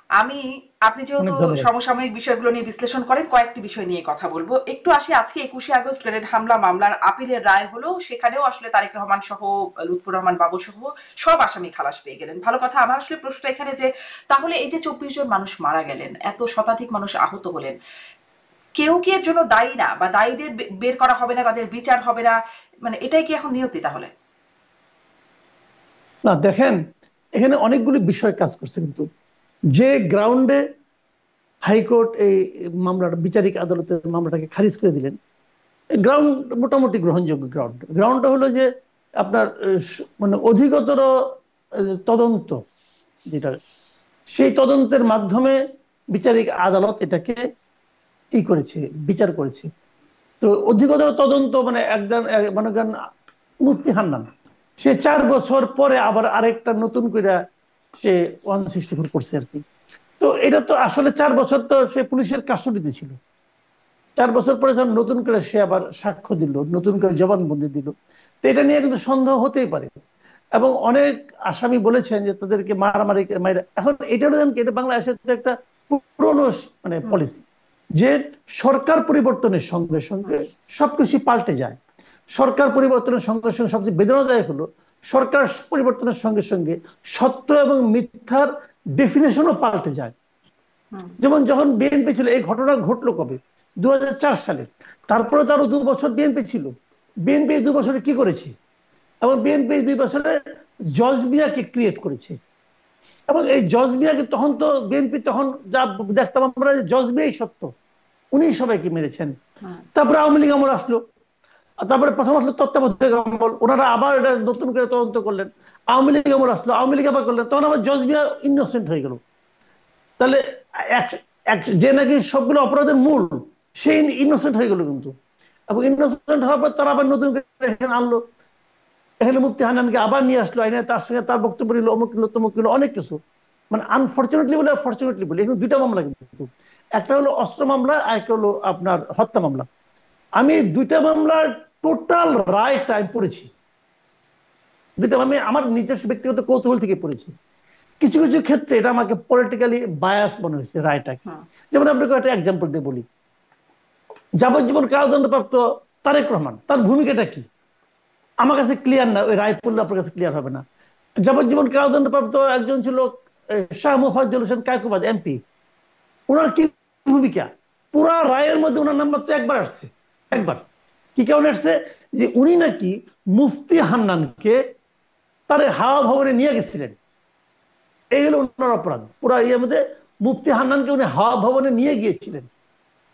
আমি আপনি যেহেতু অনেক ধন্যবাদ। সমসাময়িক বিষয়গুলো নিয়ে বিশ্লেষণ করেন, কয়েকটি বিষয় নিয়ে কথা বলবো। একটু আসি আজকে 21শে আগস্ট গ্রেনেড হামলা মামলার আপিলের রায় হলো, সেখানেও আসলে তারেক রহমান সহ লুৎফুর রহমান বাবু সহ সব আসামি খালাস পেয়ে গেলেন। ভালো কথা। আমার আসলে প্রশ্নটা এখানে যে তাহলে এই যে 24 জন মানুষ মারা গেলেন, এত শতাধিক মানুষ আহত হলেন, কেউ কি এর জন্য দায়ী না, বা দায়ীদের বের করা হবে না, তাদের বিচার হবে না, মানে এটাই কি এখন নিয়তি তাহলে? না দেখেন, এখানে অনেকগুলি বিষয় কাজ করছে, কিন্তু যে গ্রাউন্ডে হাইকোর্ট এই মামলাটা, বিচারিক আদালতের মামলাটাকে খারিজ করে দিলেন, গ্রাউন্ড মোটামুটি গ্রহণযোগ্য গ্রাউন্ড। গ্রাউন্ডটা হলো যে আপনার মানে অধিকতর তদন্ত, যেটা সেই তদন্তের মাধ্যমে বিচারিক আদালত এটাকে করেছে, বিচার করেছে। তো অধিকতর তদন্ত মানে একজন মনে করেন মুফতি হান্নান, সে 4 বছর পরে আবার আরেকটা নতুন করে সে 164 করছে আর কি। তো এটা তো আসলে 4 বছর তো সে পুলিশের কাস্টডিতে ছিল। 4 বছর পরে যখন নতুন করে সে আবার সাক্ষ্য দিল, নতুন করে জবানবন্দি দিল, তো এটা নিয়ে কিন্তু সন্দেহ হতেই পারে। এবং অনেক আসামি বলেছেন যে তাদেরকে মারামারি মাইরা, এখন এটা হলো জানেন কি, এটা বাংলাদেশের তো একটা পুরনো মানে হুম। পলিসি, যে সরকার পরিবর্তনের সঙ্গে হুম। সঙ্গে সবকিছু পাল্টে যায়। সরকার পরিবর্তনের সঙ্গে সঙ্গে সবচেয়ে বেদনাদায়ক হলো, সরকার পরিবর্তনের সঙ্গে সঙ্গে সত্য এবং মিথ্যার ডেফিনেশনও পাল্টে যায়। হুম। যেমন যখন বিএনপি ছিল, এই ঘটনা ঘটলো কবে? 2004 সালে। তারপরে তারও 2 বছর বিএনপি ছিল। বিএনপি 2 বছরে কি করেছে? এবং বিএনপি 2 বছরে জজবিয়াকে ক্রিয়েট করেছে। এবং এই জজবিয়াকে তখন তো বিএনপি তখন যা দেখতাম আমরা, যে জজবিয়াই সত্য, উনি সবাইকে মেরেছেন। হুম। তারপরে আওয়ামী লীগ আমল আসলো, আর তারপরে প্রথম আসলো তত্ত্বাবধায়ক আমল, ওনারা আবার এটা নতুন করে তদন্ত করলেন। আওয়ামী লীগ আমল আসলো, আওয়ামী লীগ আবার করলেন, তখন আবার জজবিয়া ইনোসেন্ট হয়ে গেল। তাহলে এক যে নাকি সবগুলো অপরাধের মূল, সেই ইনোসেন্ট হয়ে গেল কিন্তু। এবং ইনোসেন্ট হওয়ার পর তারা আবার নতুন করে এখানে আনলো, এখানে মুফতি হান্নানকে আবার নিয়ে আসলো আইনে, তার সঙ্গে তার বক্তব্য নিল, অমুক নিল, তমুক নিল, অনেক কিছু। মানে আনফর্চুনেটলি বলে আর ফর্চুনেটলি বলে, এখানে দুইটা মামলা কিন্তু, একটা হলো অস্ত্র মামলা আর একটা হলো আপনার হত্যা মামলা। আমি এই দুইটা মামলার টোটাল রায়টা আমি পড়েছি। দুইটা আমি আমার নিজস্ব ব্যক্তিগত কৌতূহল থেকে পড়েছি। কিছু কিছু ক্ষেত্রে এটা আমাকে পলিটিক্যালি বায়াস মনে হয়েছে রায়টাকে। হুম। যেমন আপনাকে একটা এক্সাম্পল দিয়ে বলি, যাবজ্জীবন কারাদণ্ডপ্রাপ্ত তারেক রহমান, তার ভূমিকাটা কি আমার কাছে ক্লিয়ার না, ওই রায় পড়লে আপনার কাছে ক্লিয়ার হবে না। যাবজ্জীবন কারাদণ্ডপ্রাপ্ত একজন ছিল শাহ মোফাজ্জল হোসেন কায়কোবাদ, এমপি। ওনার কি ভূমিকা? পুরা রায়ের মধ্যে ওনার নাম মাত্র একবার আসছে, হুম। একবার। কি কারণে আসছে? যে উনি নাকি মুফতি হান্নানকে তার হাওয়া ভবনে নিয়ে গেছিলেন। এই হলো ওনার অপরাধ পুরা ইয়ের মধ্যে। মুফতি হান্নানকে উনি হাওয়া ভবনে নিয়ে গিয়েছিলেন।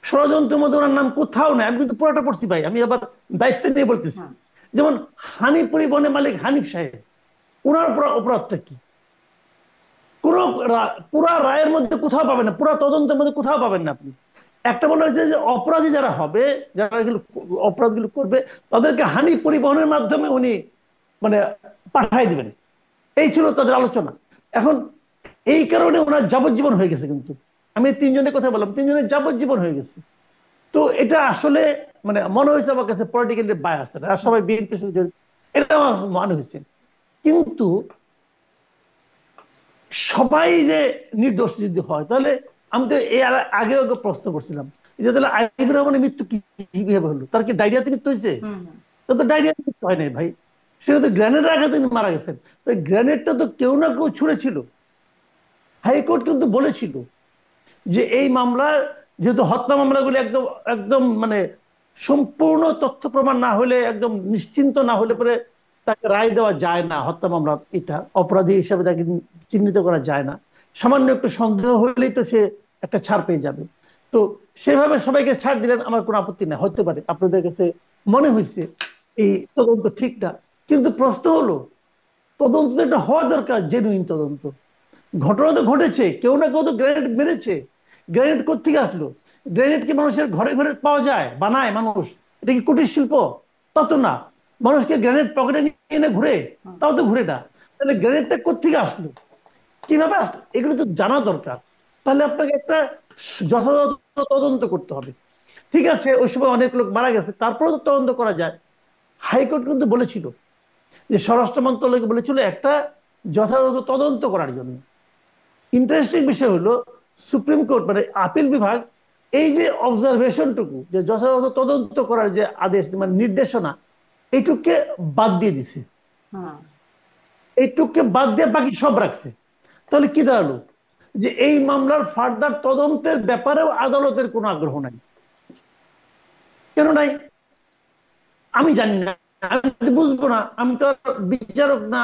ষড়যন্ত্রের মধ্যে ওনার নাম কোথাও নেই। আমি কিন্তু পুরোটা পড়ছি ভাই, আমি আবার দায়িত্ব নিয়ে বলতেছি। হুম। যেমন হানিফ পরিবহনের মালিক হানিফ সাহেব, ওনার অপরাধটা কি? কোন পুরা রায়ের মধ্যে কোথাও পাবেন না, পুরা তদন্তের মধ্যে কোথাও পাবেন না আপনি। একটা বলা হয়েছে যে অপরাধী যারা হবে, যারা এগুলো অপরাধগুলো করবে, তাদেরকে হানি পরিবহনের মাধ্যমে উনি মানে পাঠাই দিবেন, এই ছিল তাদের আলোচনা। এখন এই কারণে ওনার যাবজ্জীবন হয়ে গেছে কিন্তু। আমি তিনজনের কথা বললাম, তিনজনের যাবজ্জীবন হয়ে গেছে। তো এটা আসলে মানে মনে হয়েছে আমার কাছে পলিটিক্যালি বায়াস, আর হুম। সবাই বিএনপি সঙ্গে জড়িত, এটা আমার মনে হয়েছে। কিন্তু সবাই যে নির্দোষ যদি হয়, তাহলে আমি তো এর আগেও প্রশ্ন করছিলাম যে তাহলে আইবুর রহমানের মৃত্যু কিভাবে হলো? তার কি ডায়রিয়াতে মৃত্যু হয়েছে? হুম। হুম। তার তো ডায়রিয়াতে মৃত্যু হয় নাই ভাই, সে তো গ্রেনেড আঘাতে তিনি মারা গেছেন। তো গ্রেনেডটা তো কেউ না কেউ ছুঁড়েছিল। হাইকোর্ট কিন্তু বলেছিল যে এই মামলা, যেহেতু হত্যা মামলাগুলি একদম একদম মানে সম্পূর্ণ তথ্য প্রমাণ না হলে, একদম নিশ্চিন্ত না হলে হুম। পরে তাকে রায় দেওয়া যায় না। হত্যা মামলা এটা অপরাধী হিসাবে তাকে চিহ্নিত করা যায় না। সামান্য একটু সন্দেহ হলেই তো সে একটা ছাড় পেয়ে যাবে। তো সেভাবে সবাইকে ছাড় দিলেন, আমার কোনো আপত্তি নেই। হতে পারে আপনাদের কাছে মনে হয়েছে এই তদন্ত ঠিক না, কিন্তু প্রশ্ন হলো তদন্ত তো একটা হওয়া দরকার, জেনুইন তদন্ত। ঘটনা তো ঘটেছে, কেউ না কেউ তো গ্রেনেড মেরেছে। গ্রেনেড কোত্থেকে আসলো? গ্রেনেড কি মানুষের ঘরে ঘরে পাওয়া যায়, বানায় মানুষ? এটা কি কুটির শিল্প? তা তো না। মানুষকে গ্রেনেড পকেটে নিয়ে এনে ঘুরে? হুম। তাও তো ঘুরে না। তাহলে গ্রেনেডটা কোত্থেকে আসলো, কিভাবে আসলো, এগুলো তো জানা দরকার। তাহলে আপনাকে একটা যথাযথ তদন্ত করতে হবে। ঠিক আছে, ওই সময় অনেক লোক মারা গেছে, তারপরেও তো তদন্ত করা যায়। হাইকোর্ট কিন্তু বলেছিল, যে স্বরাষ্ট্র মন্ত্রণালয়কে বলেছিল একটা যথাযথ তদন্ত করার জন্য। ইন্টারেস্টিং বিষয় হলো সুপ্রিম কোর্ট মানে আপিল বিভাগ এই যে অবজারভেশনটুকু, যে যথাযথ তদন্ত করার যে আদেশ মানে নির্দেশনা, এইটুককে বাদ দিয়ে দিছে। এইটুককে বাদ দিয়ে বাকি সব রাখছে। তাহলে কি দাঁড়ালো? যে এই মামলার ফার্দার তদন্তের ব্যাপারেও আদালতের কোনো আগ্রহ নাই। কেন নাই আমি জানি না, আমি বুঝবো না, আমি তো বিচারক না,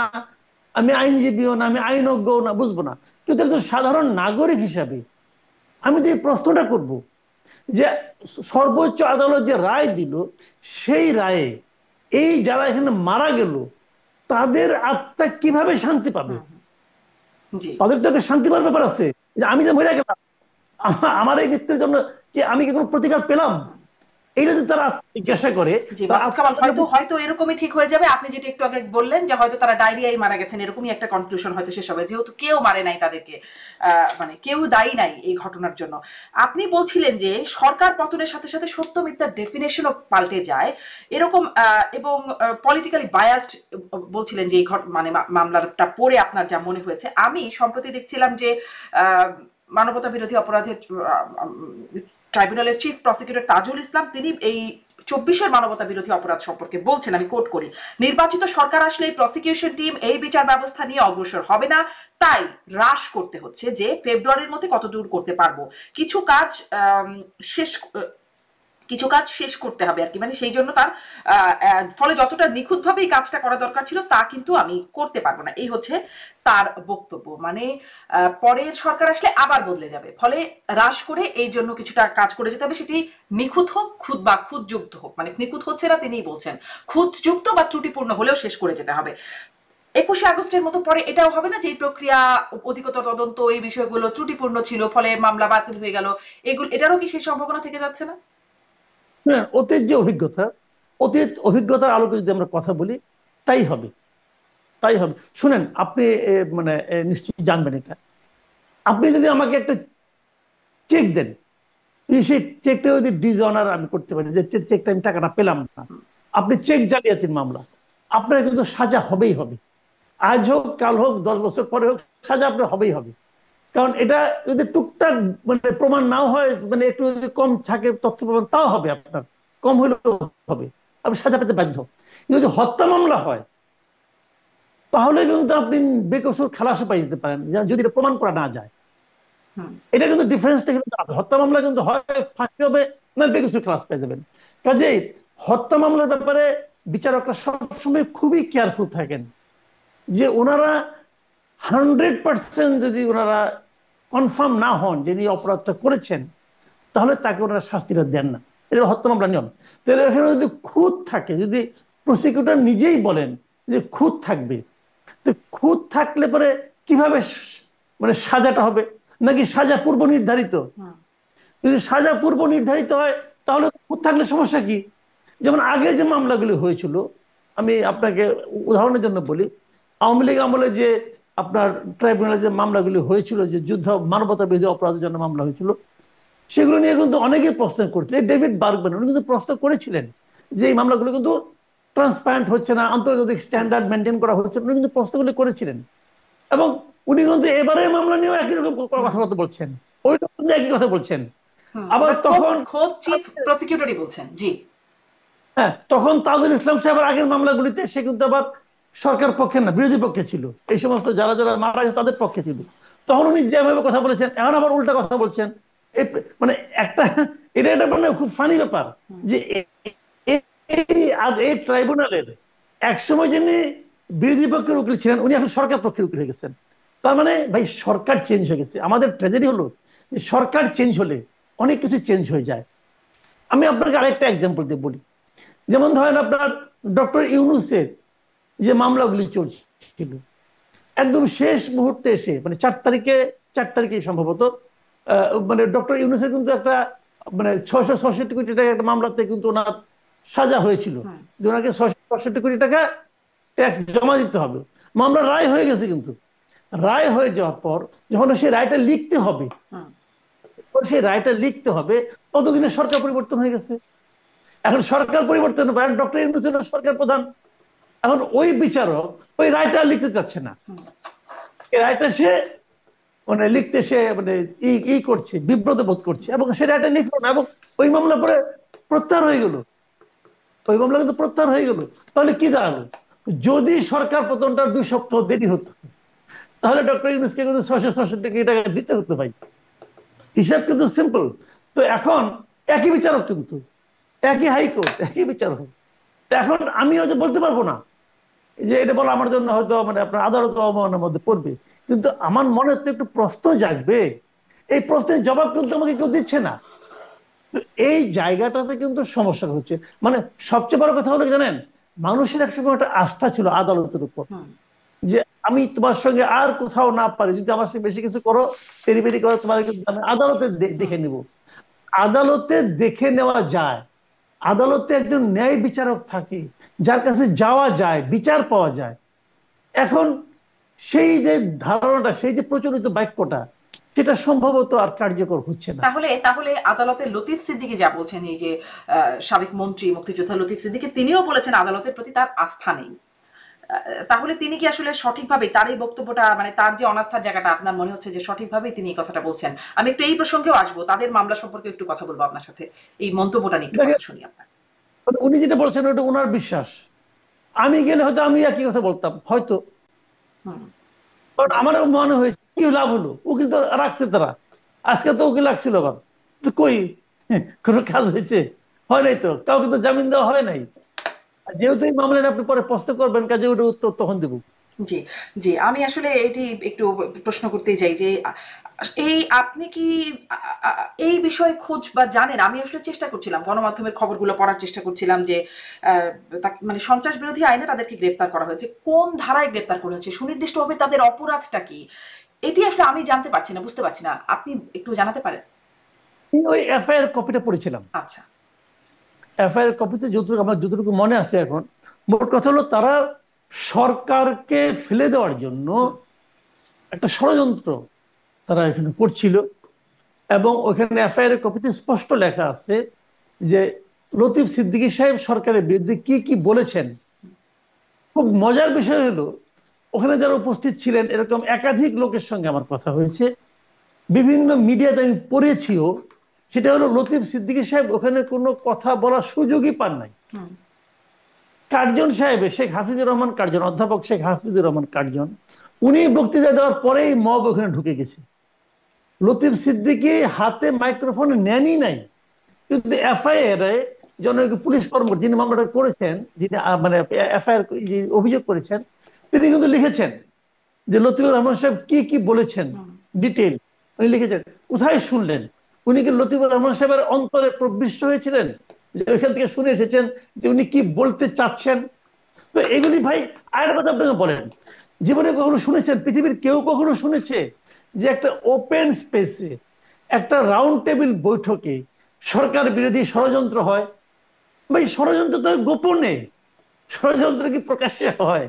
আমি আইনজীবীও না, আমি আইনজ্ঞও না, বুঝবো না। কিন্তু একজন সাধারণ নাগরিক হিসাবে আমি তো এই প্রশ্নটা করব যে সর্বোচ্চ আদালত যে রায় দিল, সেই রায়ে এই যারা এখানে মারা গেল তাদের আত্মা কিভাবে শান্তি পাবে? তাদের তো একটা শান্তি পাওয়ার ব্যাপার আছে। যে আমি যে মরে গেলাম, আমার এই মৃত্যুর জন্য কি আমি কি কোনো প্রতিকার পেলাম? এইটা যদি তারা জিজ্ঞাসা করে, জি মাসুদ কামাল, হয়তো এরকমই ঠিক হয়ে যাবে। আপনি যেটা একটু আগে বললেন যে হয়তো তারা ডায়রিয়ায় মারা গেছেন, এরকমই একটা কনক্লুশন হয়তো শেষ হবে, যেহেতু কেউ মারে নাই তাদেরকে, মানে কেউ দায়ী নাই এই ঘটনার জন্য। আপনি বলছিলেন যে সরকার পতনের সাথে সাথে সত্য মিথ্যার ডেফিনেশনও পাল্টে যায় এরকম, এবং পলিটিক্যালি বায়াসড বলছিলেন যে এই মানে মামলাটা পড়ে আপনার যা মনে হয়েছে। আমি সম্প্রতি দেখছিলাম যে মানবতা বিরোধী অপরাধের ট্রাইব্যুনালের চিফ প্রসিকিউটর তাজুল ইসলাম, তিনি এই 24-এর মানবতা বিরোধী অপরাধ সম্পর্কে বলছেন, আমি কোট করি, নির্বাচিত সরকার আসলে এই প্রসিকিউশন টিম এই বিচার ব্যবস্থা নিয়ে অগ্রসর হবে না, তাই হ্রাস করতে হচ্ছে যে ফেব্রুয়ারির মধ্যে কত দূর করতে পারবো, কিছু কাজ শেষ করতে হবে আর কি, মানে সেই জন্য তার ফলে যতটা নিখুঁতভাবে এই কাজটা করা দরকার ছিল তা কিন্তু আমি করতে পারবো না, এই হচ্ছে তার বক্তব্য। মানে পরের সরকার আসলে আবার বদলে যাবে, ফলে হ্রাস করে এই জন্য কিছুটা কাজ করে যেতে হবে, সেটি নিখুঁত হোক খুদ বা খুঁতযুক্ত হোক, মানে নিখুঁত হচ্ছে না তিনিই বলছেন, খুঁতযুক্ত বা ত্রুটিপূর্ণ হলেও শেষ করে যেতে হবে। 21শে আগস্টের মতো পরে এটাও হবে না যে এই প্রক্রিয়া, অধিকতর তদন্ত, এই বিষয়গুলো ত্রুটিপূর্ণ ছিল ফলে মামলা বাতিল হয়ে গেল, এটারও কি সেই সম্ভাবনা থেকে যাচ্ছে না? অতীত যে অভিজ্ঞতা, অতীত অভিজ্ঞতার আলোকে যদি আমরা কথা বলি, তাই হবে, তাই হবে। শুনেন, আপনি মানে নিশ্চয়ই জানবেন এটা। আপনি যদি আমাকে একটা চেক দেন, সেই চেকটা যদি ডিসঅনার আমি করতে পারি, যে চেকটা আমি টাকাটা পেলাম না, আপনি চেক জালিয়াতির মামলা, আপনার কিন্তু সাজা হবেই হবে। আজ হোক, কাল হোক, 10 বছর পরে হোক, সাজা আপনার হবেই হবে। কারণ এটা যদি টুকটাক মানে প্রমাণ নাও হয়, মানে একটু যদি কম থাকে তথ্য প্রমাণ, তাও হবে, আপনার কম হলেও হবে, আপনি সাজা পেতে বাধ্য। কিন্তু যদি হত্যা মামলা হয়, তাহলে কিন্তু আপনি বেকসুর খালাসে পাই যেতে পারেন, যদি এটা প্রমাণ করা না যায়। এটা কিন্তু ডিফারেন্সটা কিন্তু আছে। হত্যা মামলা কিন্তু হয় ফাঁসি হবে, না বেকসুর খালাস পেয়ে যাবেন। কাজেই হত্যা মামলার ব্যাপারে বিচারকরা সবসময় খুবই কেয়ারফুল থাকেন, যে ওনারা 100% যদি ওনারা কনফার্ম না হন যে এই অপরাধটা করেছেন, তাহলে তাকে ওনারা শাস্তিটা দেন না। এটা হত্যা মামলার নিয়ম। তাহলে এখানে যদি খুঁত থাকে, যদি প্রসিকিউটর নিজেই বলেন যে খুঁত থাকবে, তো খুঁত থাকলে পরে কিভাবে মানে সাজাটা হবে? নাকি সাজা পূর্ব নির্ধারিত? যদি সাজা পূর্ব নির্ধারিত হয়, তাহলে খুঁত থাকলে সমস্যা কি? যেমন আগে যে মামলাগুলি হয়েছিল, আমি আপনাকে উদাহরণের জন্য বলি, আওয়ামী লীগ আমলে যে আপনার ট্রাইব্যুনালে যে মামলাগুলি হয়েছিল, যে যুদ্ধ মানবতা বিরোধী অপরাধের জন্য মামলা হয়েছিল, সেগুলো নিয়ে কিন্তু অনেকে প্রশ্ন করছিলেন। ডেভিড বার্গম্যান উনি কিন্তু প্রশ্ন করেছিলেন যে এই মামলাগুলো কিন্তু ট্রান্সপারেন্ট হচ্ছে না, আন্তর্জাতিক স্ট্যান্ডার্ড মেনটেন করা হচ্ছে না, উনি কিন্তু প্রশ্নগুলি করেছিলেন। এবং উনি কিন্তু এবারে মামলা নিয়েও একই রকম কথাবার্তা বলছেন, ওই রকম একই কথা বলছেন। আবার তখন খোদ চিফ প্রসিকিউটরই বলছেন। জি হ্যাঁ, তখন তাজুল ইসলাম সাহেব আগের মামলাগুলিতে সে কিন্তু আবার সরকার পক্ষে না, বিরোধী পক্ষে ছিল। এই সমস্ত যারা যারা মারা গেছে তাদের পক্ষে ছিল। তখন উনি যেভাবে কথা বলেছেন, এখন আবার উল্টা কথা বলছেন। মানে একটা এটা এটা মানে খুব ফানি ব্যাপার যে এই ট্রাইব্যুনালের একসময় যিনি বিরোধী পক্ষের উকিল ছিলেন, উনি এখন সরকার পক্ষের উকিল হয়ে গেছেন। তার মানে ভাই সরকার চেঞ্জ হয়ে গেছে। আমাদের ট্র্যাজেডি হলো যে সরকার চেঞ্জ হলে অনেক কিছু চেঞ্জ হয়ে যায়। আমি আপনাকে আরেকটা এক্সাম্পল দিয়ে বলি। যেমন ধরেন আপনার ডক্টর ইউনূসের যে মামলাগুলি চলছিল, একদম শেষ মুহূর্তে এসে মানে 4 তারিখে সম্ভবত মানে ডক্টর ইউনূসের কিন্তু একটা মানে 666 কোটি টাকা একটা মামলাতে কিন্তু ওনার সাজা হয়েছিল, যে ওনাকে 666 কোটি টাকা ট্যাক্স জমা দিতে হবে। মামলা রায় হয়ে গেছে, কিন্তু রায় হয়ে যাওয়ার পর যখন সেই রায়টা লিখতে হবে, সেই রায়টা লিখতে হবে, ততদিনে সরকার পরিবর্তন হয়ে গেছে। এখন সরকার পরিবর্তন হয়, ডক্টর ইউনূস সরকার প্রধান। এখন ওই বিচারক ওই রায়টা লিখতে চাচ্ছে না, এই রায়টা সে মানে লিখতে সে মানে ই করছে, বিব্রত বোধ করছে, এবং সেটা একটা লিখলো না, এবং ওই মামলা পরে প্রত্যাহার হয়ে গেল। ওই মামলা কিন্তু প্রত্যাহার হয়ে গেল। তাহলে কি দাঁড়ালো? যদি সরকার পতনটা 2 সপ্তাহ দেরি হতো, তাহলে ডক্টর ইউনূসকে কিন্তু 666 টাকা দিতে হতো ভাই। হিসাব কিন্তু সিম্পল। তো এখন একই বিচারক, কিন্তু একই হাইকোর্ট, একই বিচারক। এখন আমি হয়তো বলতে পারবো না যে এটা বলা আমার জন্য হয়তো মানে আপনার আদালত অবমাননার মধ্যে পড়বে, কিন্তু আমার মনে তো একটু প্রশ্ন জাগবে। এই প্রশ্নের জবাব কিন্তু আমাকে কেউ দিচ্ছে না। তো এই জায়গাটাতে কিন্তু সমস্যা হচ্ছে। মানে সবচেয়ে বড় কথা হলো কি জানেন, মানুষের একসময় একটা আস্থা ছিল আদালতের উপর, যে আমি তোমার সঙ্গে আর কোথাও না পারি, যদি আমার সঙ্গে বেশি কিছু করো, পেরিপেরি করো, তোমার কিন্তু আমি আদালতে দেখে নিব। আদালতে দেখে নেওয়া যায়, আদালতে একজন ন্যায় বিচারক থাকে যার কাছে যাওয়া যায়, বিচার পাওয়া যায়। এখন সেই যে ধারণাটা, সেই যে প্রচলিত বাক্যটা, সেটা সম্ভবত আর কার্যকর হচ্ছে না। তাহলে তাহলে আদালতে লতিফ সিদ্দিকী যা বলছেন, এই যে সাবেক মন্ত্রী মুক্তিযোদ্ধা লতিফ সিদ্দিকী, তিনিও বলেছেন আদালতের প্রতি তার আস্থা নেই। তাহলে তিনি কি আসলে সঠিকভাবে তার এই বক্তব্যটা, মানে তার যে অনাস্থার জায়গাটা, আপনার মনে হচ্ছে যে সঠিকভাবেই তিনি এই কথাটা বলছেন? আমি একটু এই প্রসঙ্গেও আসবো, তাদের মামলা সম্পর্কে একটু কথা বলবো আপনার সাথে, এই মন্তব্যটা নিয়ে একটু কথা শুনি আপনার। উনি যেটা বলছেন ওটা ওনার বিশ্বাস। আমি গেলে হয়তো আমি একই কথা বলতাম হয়তো। আমারও মনে হয়েছে কি লাভ হলো, উকিল তো রাখছে তারা, আজকে তো উকিল রাখছিল আবার, তো কই কোনো কাজ হয়েছে? হয় নাই তো, কাউকে তো জামিন দেওয়া হয় নাই। যেহেতু এই মামলাটা আপনি পরে প্রশ্ন করবেন, কাজে ওটা উত্তর তখন দেবো। জি, জি। আমি আসলে এটি একটু প্রশ্ন করতেই চাই যে এই আপনি কি এই বিষয়ে খোঁজ বা জানেন? আমি আসলে চেষ্টা করছিলাম, গণমাধ্যমের খবরগুলো পড়ার চেষ্টা করছিলাম যে মানে সন্ত্রাস বিরোধী আইনে তাদেরকে গ্রেপ্তার করা হয়েছে। কোন ধারায় গ্রেপ্তার করা হয়েছে? সুনির্দিষ্টভাবে তাদের অপরাধটা কি? এটি আসলে আমি জানতে পারছি না, বুঝতে পারছি না। আপনি একটু জানাতে পারেন? ওই এফআইআর কপিটা পড়েছিলাম। আচ্ছা। এফআইআর কপিতে যতটুকু আমার যতটুকু মনে আছে এখন, মোট কথা হলো তারা সরকারকে ফেলে দেওয়ার জন্য একটা ষড়যন্ত্র তারা এখানে করছিল। এবং ওখানে এফআইআর কপিতে স্পষ্ট লেখা আছে যে লতিফ সিদ্দিকী সাহেব সরকারের বিরুদ্ধে কি কি বলেছেন। খুব মজার বিষয় হলো, ওখানে যারা উপস্থিত ছিলেন এরকম একাধিক লোকের সঙ্গে আমার কথা হয়েছে, বিভিন্ন মিডিয়াতে আমি পড়েছিও, সেটা হলো লতিফ সিদ্দিকী সাহেব ওখানে কোনো কথা বলার সুযোগই পান নাই। কার্জন সাহেব, শেখ হাফিজুর রহমান কার্জন, অধ্যাপক শেখ হাফিজুর রহমান কার্জন, উনি বক্তৃতা দেওয়ার পরেই মব ওখানে ঢুকে গেছে। লতিফ সিদ্দিকী হাতে মাইক্রোফোন নেনই নাই, কিন্তু এফআইআর এ জনৈক পুলিশ কর্মকর্তা যিনি মামলাটা করেছেন, যিনি মানে এফআইআর অভিযোগ করেছেন, তিনি কিন্তু লিখেছেন যে লতিফুর রহমান সাহেব কি কি বলেছেন ডিটেইল উনি লিখেছেন। কোথায় শুনলেন? উনি কি লতিফুর রহমান সাহেবের অন্তরে প্রবিষ্ট হয়েছিলেন, যে ওইখান থেকে শুনে এসেছেন যে উনি কি বলতে চাচ্ছেন? তো এগুলি ভাই, আরেকটা কথা আপনাকে বলেন, জীবনে কখনো শুনেছেন, পৃথিবীর কেউ কখনো শুনেছে যে একটা ওপেন স্পেসে, একটা রাউন্ড টেবিল বৈঠকে সরকার বিরোধী ষড়যন্ত্র হয়? ভাই ষড়যন্ত্র তো গোপনে, ষড়যন্ত্র কি প্রকাশ্যে হয়?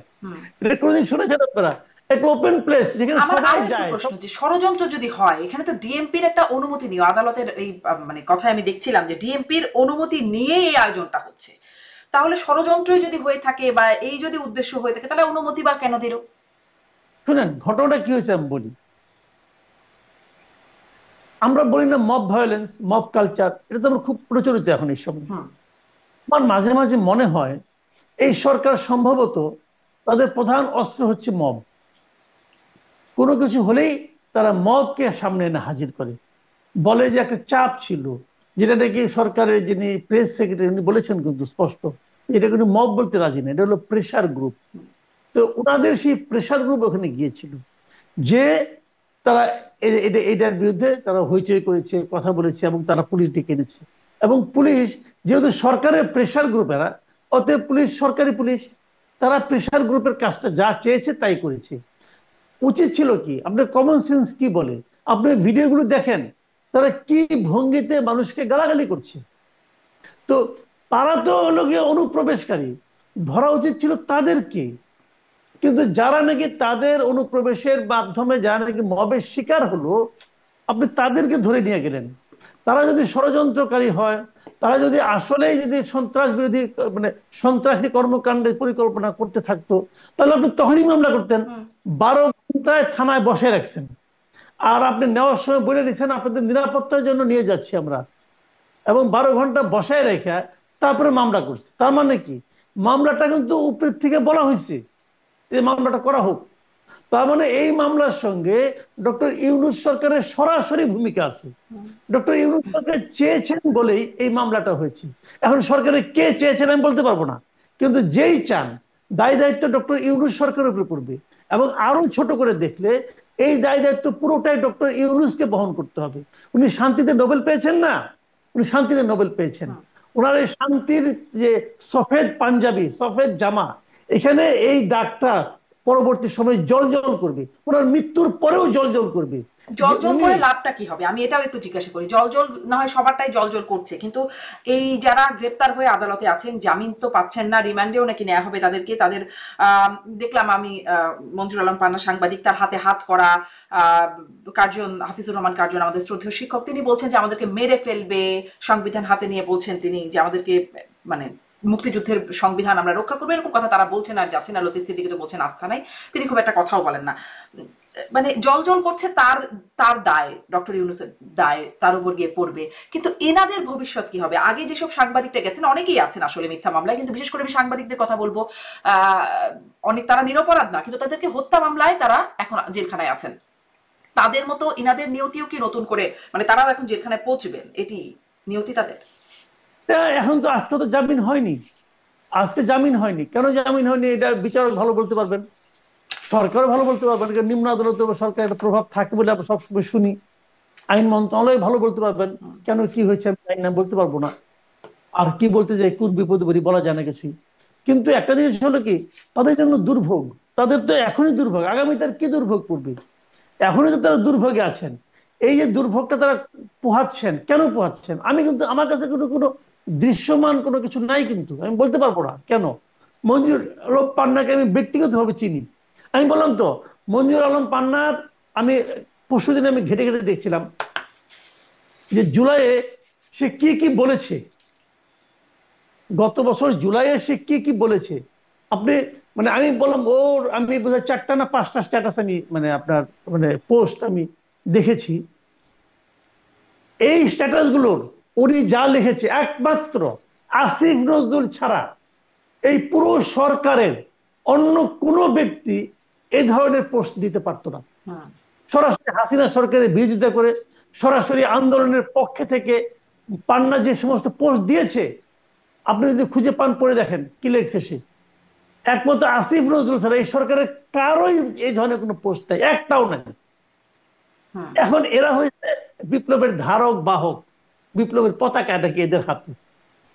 এটা কোনোদিন শুনেছেন আপনারা? একটা ওপেন প্লেস যেখানে আমার সবাই আরো একটু যায়। প্রশ্ন, যে ষড়যন্ত্র যদি হয়, এখানে তো ডিএমপির একটা অনুমতি নিয়ে আদালতের এই মানে কথায় আমি দেখছিলাম যে ডিএমপির অনুমতি নিয়ে এই আয়োজনটা হচ্ছে। তাহলে ষড়যন্ত্রই যদি হয়ে থাকে বা এই যদি উদ্দেশ্য হয়ে থাকে, তাহলে অনুমতি বা কেন দিল? শুনেন ঘটনাটা কি হয়েছে আমি বলি। আমরা বলি না মব ভায়োলেন্স, মব কালচার, এটা তো আমরা খুব প্রচলিত এখন এই সময়। আমার মাঝে মাঝে মনে হয় এই সরকার সম্ভবত তাদের প্রধান অস্ত্র হচ্ছে মব। কোনো কিছু হলেই তারা মবকে সামনে এনে হাজির করে, বলে যে একটা চাপ ছিল, যেটা নাকি সরকারের যিনি প্রেস সেক্রেটারি উনি বলেছেন কিন্তু স্পষ্ট, এটা কিন্তু মব বলতে রাজি না, এটা হলো প্রেশার গ্রুপ। তো ওনাদের সেই প্রেশার গ্রুপ ওখানে গিয়েছিল, যে তারা এটার বিরুদ্ধে তারা হইচই করেছে, কথা বলেছে, এবং তারা পুলিশ ডেকে এনেছে। এবং পুলিশ যেহেতু সরকারের প্রেশার গ্রুপ এরা, অতএব পুলিশ সরকারি পুলিশ, তারা প্রেশার গ্রুপের কাজটা যা চেয়েছে তাই করেছে। উচিত ছিল কি, আপনার কমন সেন্স কি বলে, আপনি ভিডিওগুলো দেখেন তারা কি ভঙ্গিতে মানুষকে গালাগালি করছে। তো তারা তো হলো গিয়ে অনুপ্রবেশকারী, ধরা উচিত ছিল তাদেরকে। কিন্তু যারা নাকি তাদের অনুপ্রবেশের মাধ্যমে যারা নাকি মবের শিকার হলো, আপনি তাদেরকে ধরে নিয়ে গেলেন। তারা যদি ষড়যন্ত্রকারী হয়, তারা যদি আসলেই যদি সন্ত্রাস বিরোধী মানে সন্ত্রাসী কর্মকাণ্ডের পরিকল্পনা করতে থাকতো, তাহলে আপনি তখনই মামলা করতেন। 12 ঘন্টায় থানায় বসে রাখছেন, আর আপনি নেওয়ার সময় বলে দিচ্ছেন আপনাদের নিরাপত্তার জন্য নিয়ে যাচ্ছি আমরা, এবং 12 ঘন্টা বসায় রেখে তারপরে মামলা করছে। তার মানে কি, মামলাটা কিন্তু উপরের থেকে বলা হয়েছে যে মামলাটা করা হোক। তার মানে এই মামলার সঙ্গে ডক্টর ইউনূস সরকারের সরাসরি ভূমিকা আছে। ডক্টর ইউনূস সরকার চেয়েছেন বলেই এই মামলাটা হয়েছে। এখন সরকারের কে চেয়েছেন আমি বলতে পারবো না, কিন্তু যেই চান দায় দায়িত্ব ডক্টর ইউনূস সরকারের উপরে পড়বে। এবং আরো ছোট করে দেখলে এই দায় দায়িত্ব পুরোটাই ডক্টর ইউনূসকে বহন করতে হবে। উনি শান্তিতে নোবেল পেয়েছেন না, উনি শান্তিতে নোবেল পেয়েছেন। ওনার এই শান্তির যে সফেদ পাঞ্জাবি, সফেদ জামা, এখানে এই দাগটা পরবর্তী সময় জল জল করবে, ওনার মৃত্যুর পরেও জল জল করবে। জল জল করে লাভটা কি হবে, আমি এটাও একটু জিজ্ঞাসা করি। জল জল না হয় সবারটাই জল জল করছে, কিন্তু এই যারা গ্রেপ্তার হয়ে আদালতে আছেন, জামিন তো পাচ্ছেন না, রিমান্ডেও নাকি নেওয়া হবে তাদেরকে। তাদের দেখলাম আমি মঞ্জুর আলম পান্না সাংবাদিক, তার হাতে হাত করা কার্জন, হাফিজুর রহমান কার্জন আমাদের শ্রদ্ধেয় শিক্ষক, তিনি বলছেন যে আমাদেরকে মেরে ফেলবে, সংবিধান হাতে নিয়ে বলছেন তিনি যে আমাদেরকে মানে মুক্তিযুদ্ধের সংবিধান আমরা রক্ষা করবো, এরকম কথা তারা বলছেন। আর যাচ্ছেন না লতিফ সিদ্দিকী তো বলছেন আস্থা নাই, তিনি খুব একটা কথাও বলেন না। মানে জল জল করছে, তার তার দায়, ডক্টর ইউনূসের দায় তার উপর গিয়ে পড়বে। কিন্তু এনাদের ভবিষ্যৎ কি হবে? আগে যেসব সাংবাদিকটা গেছেন, অনেকেই আছেন আসলে মিথ্যা মামলায়, কিন্তু বিশেষ করে আমি সাংবাদিকদের কথা বলবো, অনেক তারা নিরপরাধ না, কিন্তু তাদেরকে হত্যা মামলায় তারা এখন জেলখানায় আছেন। তাদের মতো ইনাদের নিয়তিও কি নতুন করে, মানে তারাও এখন জেলখানায় পৌঁছবেন, এটি নিয়তি তাদের? এখন তো আজকে তো জামিন হয়নি, আজকে জামিন হয়নি। কেন জামিন হয়নি এটা বিচারক ভালো বলতে পারবেন, সরকারও ভালো বলতে পারবেন। নিম্ন আদালতে সরকারের একটা প্রভাব থাকে বলে আমরা সবসময় শুনি। আইন মন্ত্রণালয় ভালো বলতে পারবেন কেন কি হয়েছে, আমি জানি না, বলতে পারবো না। আর কি বলতে যাই, কোন বিপদে পড়ি বলা যায় না কিছুই। কিন্তু একটা জিনিস হলো কি, তাদের জন্য দুর্ভোগ, তাদের তো এখনই দুর্ভোগ, আগামী তার কি দুর্ভোগ করবে। এখনই তো তারা দুর্ভোগে আছেন। এই যে দুর্ভোগটা তারা পোহাচ্ছেন, কেন পোহাচ্ছেন, আমি কিন্তু আমার কাছে কোনো কোনো দৃশ্যমান কোনো কিছু নাই, কিন্তু আমি বলতে পারবো না কেন। মঞ্জুর আলম পান্নাকে আমি ব্যক্তিগতভাবে চিনি। আমি বললাম তো, মঞ্জুর আলম পান্নার আমি পরশুদিন আমি ঘেটে ঘেটে দেখছিলাম যে জুলাইয়ে সে কি কি বলেছে, গত বছর জুলাইয়ে সে কি কি বলেছে। আপনি মানে আমি বললাম ওর, আমি বোধহয় 4টা না 5টা স্ট্যাটাস আমি মানে আপনার মানে পোস্ট আমি দেখেছি। এই স্ট্যাটাসগুলোর উনি যা লিখেছে, একমাত্র আসিফ নজরুল ছাড়া এই পুরো সরকারের অন্য কোনো ব্যক্তি এই ধরনের পোস্ট দিতে পারতো না। সরাসরি হাসিনা সরকারের বিরোধিতা করে, সরাসরি আন্দোলনের পক্ষে থেকে পান্না যে সমস্ত পোস্ট দিয়েছে, আপনি যদি খুঁজে পান পড়ে দেখেন কি লিখছে সে। একমাত্র আসিফ নজরুল ছাড়া এই সরকারের কারোই এই ধরনের কোনো পোস্ট নাই, একটাও নাই। এখন এরা হয়েছে বিপ্লবের ধারক বাহক, বিপ্লবের পতাকাটা কি এদের হাতে,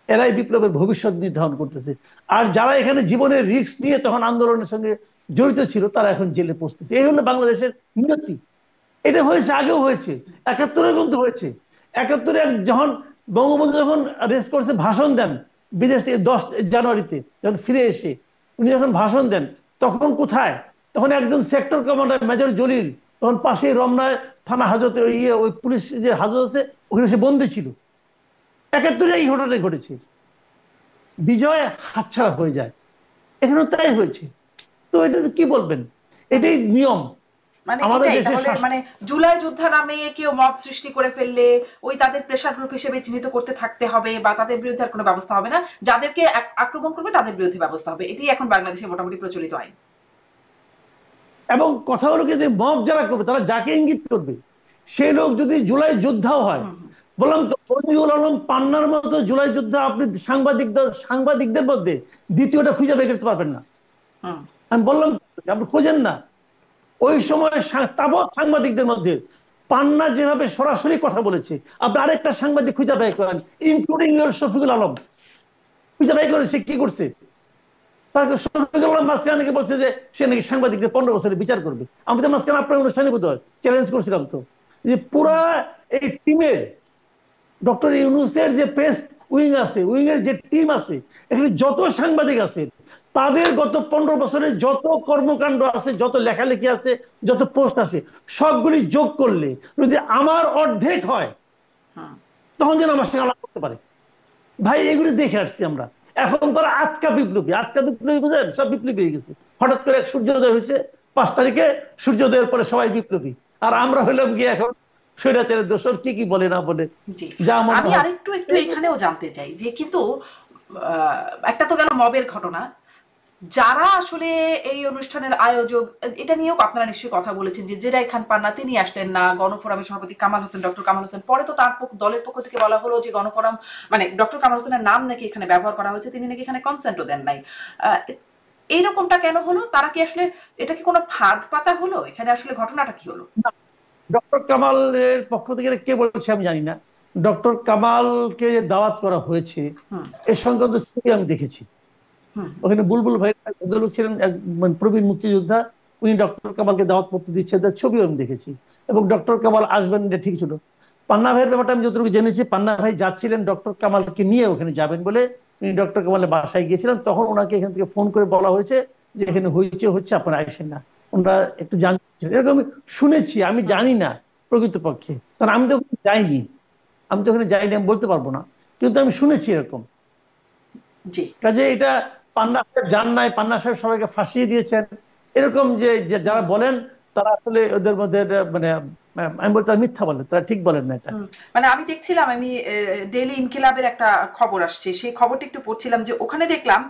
এরাই বিপ্লবের ভবিষ্যৎ নির্ধারণ করতেছে। আর যারা এখানে জীবনের রিস্ক নিয়ে তখন আন্দোলনের সঙ্গে জড়িত ছিল, তারা এখন জেলে পৌঁছতেছে। এই হলো বাংলাদেশের নিয়তি। এটা হয়েছে, আগেও হয়েছে, 71-এর কিন্তু হয়েছে। 71-এ যখন বঙ্গবন্ধু যখন রেস কোর্সে ভাষণ দেন বিদেশ থেকে 10 জানুয়ারিতে, যখন ফিরে এসে উনি যখন ভাষণ দেন, তখন কোথায়, তখন একজন সেক্টর কমান্ডার মেজর জলিল তখন পাশেই রমনায় থানা হাজতে ওই পুলিশ যে হাজত আছে ওখানে সে বন্দী ছিল। 71-এ এই ঘটনাটাই ঘটেছে, বিজয় হাতছাড়া হয়ে যায়। এখানেও তাই হয়েছে। তো এটা কি বলবেন, এটাই নিয়ম মানে আমাদের এটাই দেশের তাহলে, শাসন। মানে জুলাই যোদ্ধা নামে কেউ মব সৃষ্টি করে ফেললে ওই তাদের প্রেশার গ্রুপ হিসেবে চিহ্নিত করতে থাকতে হবে, বা তাদের বিরুদ্ধে আর কোনো ব্যবস্থা হবে না, যাদেরকে আক্রমণ করবে তাদের বিরুদ্ধে ব্যবস্থা হবে। এটাই এখন বাংলাদেশে মোটামুটি প্রচলিত আইন। এবং কথা হলো কি, যে মব যারা করবে তারা যাকে ইঙ্গিত করবে সেই লোক যদি জুলাই যোদ্ধাও হয়, বললাম তো মঞ্জুর আলম পান্নার মতো জুলাই যোদ্ধা আপনি সাংবাদিকদের মধ্যে দ্বিতীয়টা খুঁজে বের করতে পারবেন না। আমি বললাম আপনি খোঁজেন না। ওই সময় তাবৎ সাংবাদিকদের মধ্যে পান্না যেভাবে সরাসরি কথা বলেছে, আপনি আরেকটা সাংবাদিক খুঁজে বের করেন, ইনক্লুডিং শফিকুল আলম, খুঁজে বের করেন সে কি করছে। শফিকুল আলম মাঝখানে নাকি বলছে যে সে নাকি সাংবাদিকদের 15 বছরের বিচার করবে। আমি তো মাঝখানে আপনার অনুষ্ঠানে বোধহয় চ্যালেঞ্জ করছিলাম তো, যে পুরা এই টিমের ডক্টর ইউনূসের যে প্রেস উইং আছে, উইং এর যে টিম আছে, এখানে যত সাংবাদিক আছে তাদের গত 15 বছরের যত কর্মকাণ্ড আছে, যত লেখালেখি আছে, যত পোস্ট আছে, সবগুলি যোগ করলে যদি আমার অর্ধেক হয়, তখন যেন আমার সঙ্গে আলাপ করতে পারে। ভাই এগুলি দেখে আসছি আমরা। এখন তারা আজকা বিপ্লবী, আজকা বিপ্লবী বুঝেন, সব বিপ্লবী হয়ে গেছে। হঠাৎ করে এক সূর্যোদয় হয়েছে 5 তারিখে, সূর্যোদয়ের পরে সবাই বিপ্লবী। আর আমরা হইলাম গিয়ে এখন স্বৈরাচারের দোষর, কি কি বলে না বলে জি, যা মনে আমি হয়। আরেকটু একটু এখানেও জানতে চাই যে কিন্তু একটা তো গেল মবের ঘটনা, যারা আসলে এই অনুষ্ঠানের আয়োজক, এটা নিয়েও আপনারা নিশ্চয়ই কথা বলেছেন যে জেরাই খান পান্না তিনি আসলেন না, গণফোরামের সভাপতি কামাল হোসেন, ডক্টর কামাল হোসেন, পরে তো তার দলের পক্ষ থেকে বলা হলো যে গণফোরাম মানে ডক্টর কামাল হোসেনের নাম নাকি এখানে ব্যবহার করা হয়েছে, তিনি নাকি এখানে কনসেন্টও দেন নাই। এইরকমটা কেন হলো? তারা কি আসলে, এটা কি কোনো ফাঁদ পাতা হলো? এখানে আসলে ঘটনাটা কি হলো? ডক্টর কামালের পক্ষ থেকে কে বলছে আমি জানি না, ডক্টর কামালকে যে দাওয়াত করা হয়েছে হুম। এ সংক্রান্ত ছবি আমি দেখেছি। হুম। ওখানে বুলবুল ভাই ভদ্রলোক ছিলেন, এক মানে প্রবীণ মুক্তিযোদ্ধা, উনি ডক্টর কামালকে দাওয়াত পত্র দিচ্ছেন, তার ছবিও আমি দেখেছি। এবং ডক্টর কামাল আসবেন এটা ঠিক ছিল। পান্না ভাইয়ের ব্যাপারটা আমি যতটুকু জেনেছি, পান্না ভাই যাচ্ছিলেন ডক্টর কামালকে নিয়ে ওখানে যাবেন বলে, উনি ডক্টর কামালের বাসায় গিয়েছিলেন, তখন ওনাকে এখান থেকে ফোন করে বলা হয়েছে যে হুম। এখানে হইচে হচ্ছে, আপনারা আসেন না। ওনারা একটু জানছিলেন, এরকম আমি শুনেছি, আমি হুম। জানি না প্রকৃতপক্ষে, কারণ আমি তো ওখানে যাইনি, আমি বলতে পারবো না, কিন্তু আমি শুনেছি এরকম। জি। কাজে এটা পান্না সাহেব যান নাই, পান্না সাহেব সবাইকে ফাঁসিয়ে দিয়েছেন, এরকম যে যে যারা হুম। বলেন তারা আসলে ওদের মধ্যে মানে আমি বলতে তারা মিথ্যা বলেন, তারা ঠিক বলেন না এটা। হুম। মানে আমি দেখছিলাম, আমি ডেইলি ইনকিলাবের একটা খবর আসছে, সেই খবরটা একটু পড়ছিলাম, যে ওখানে দেখলাম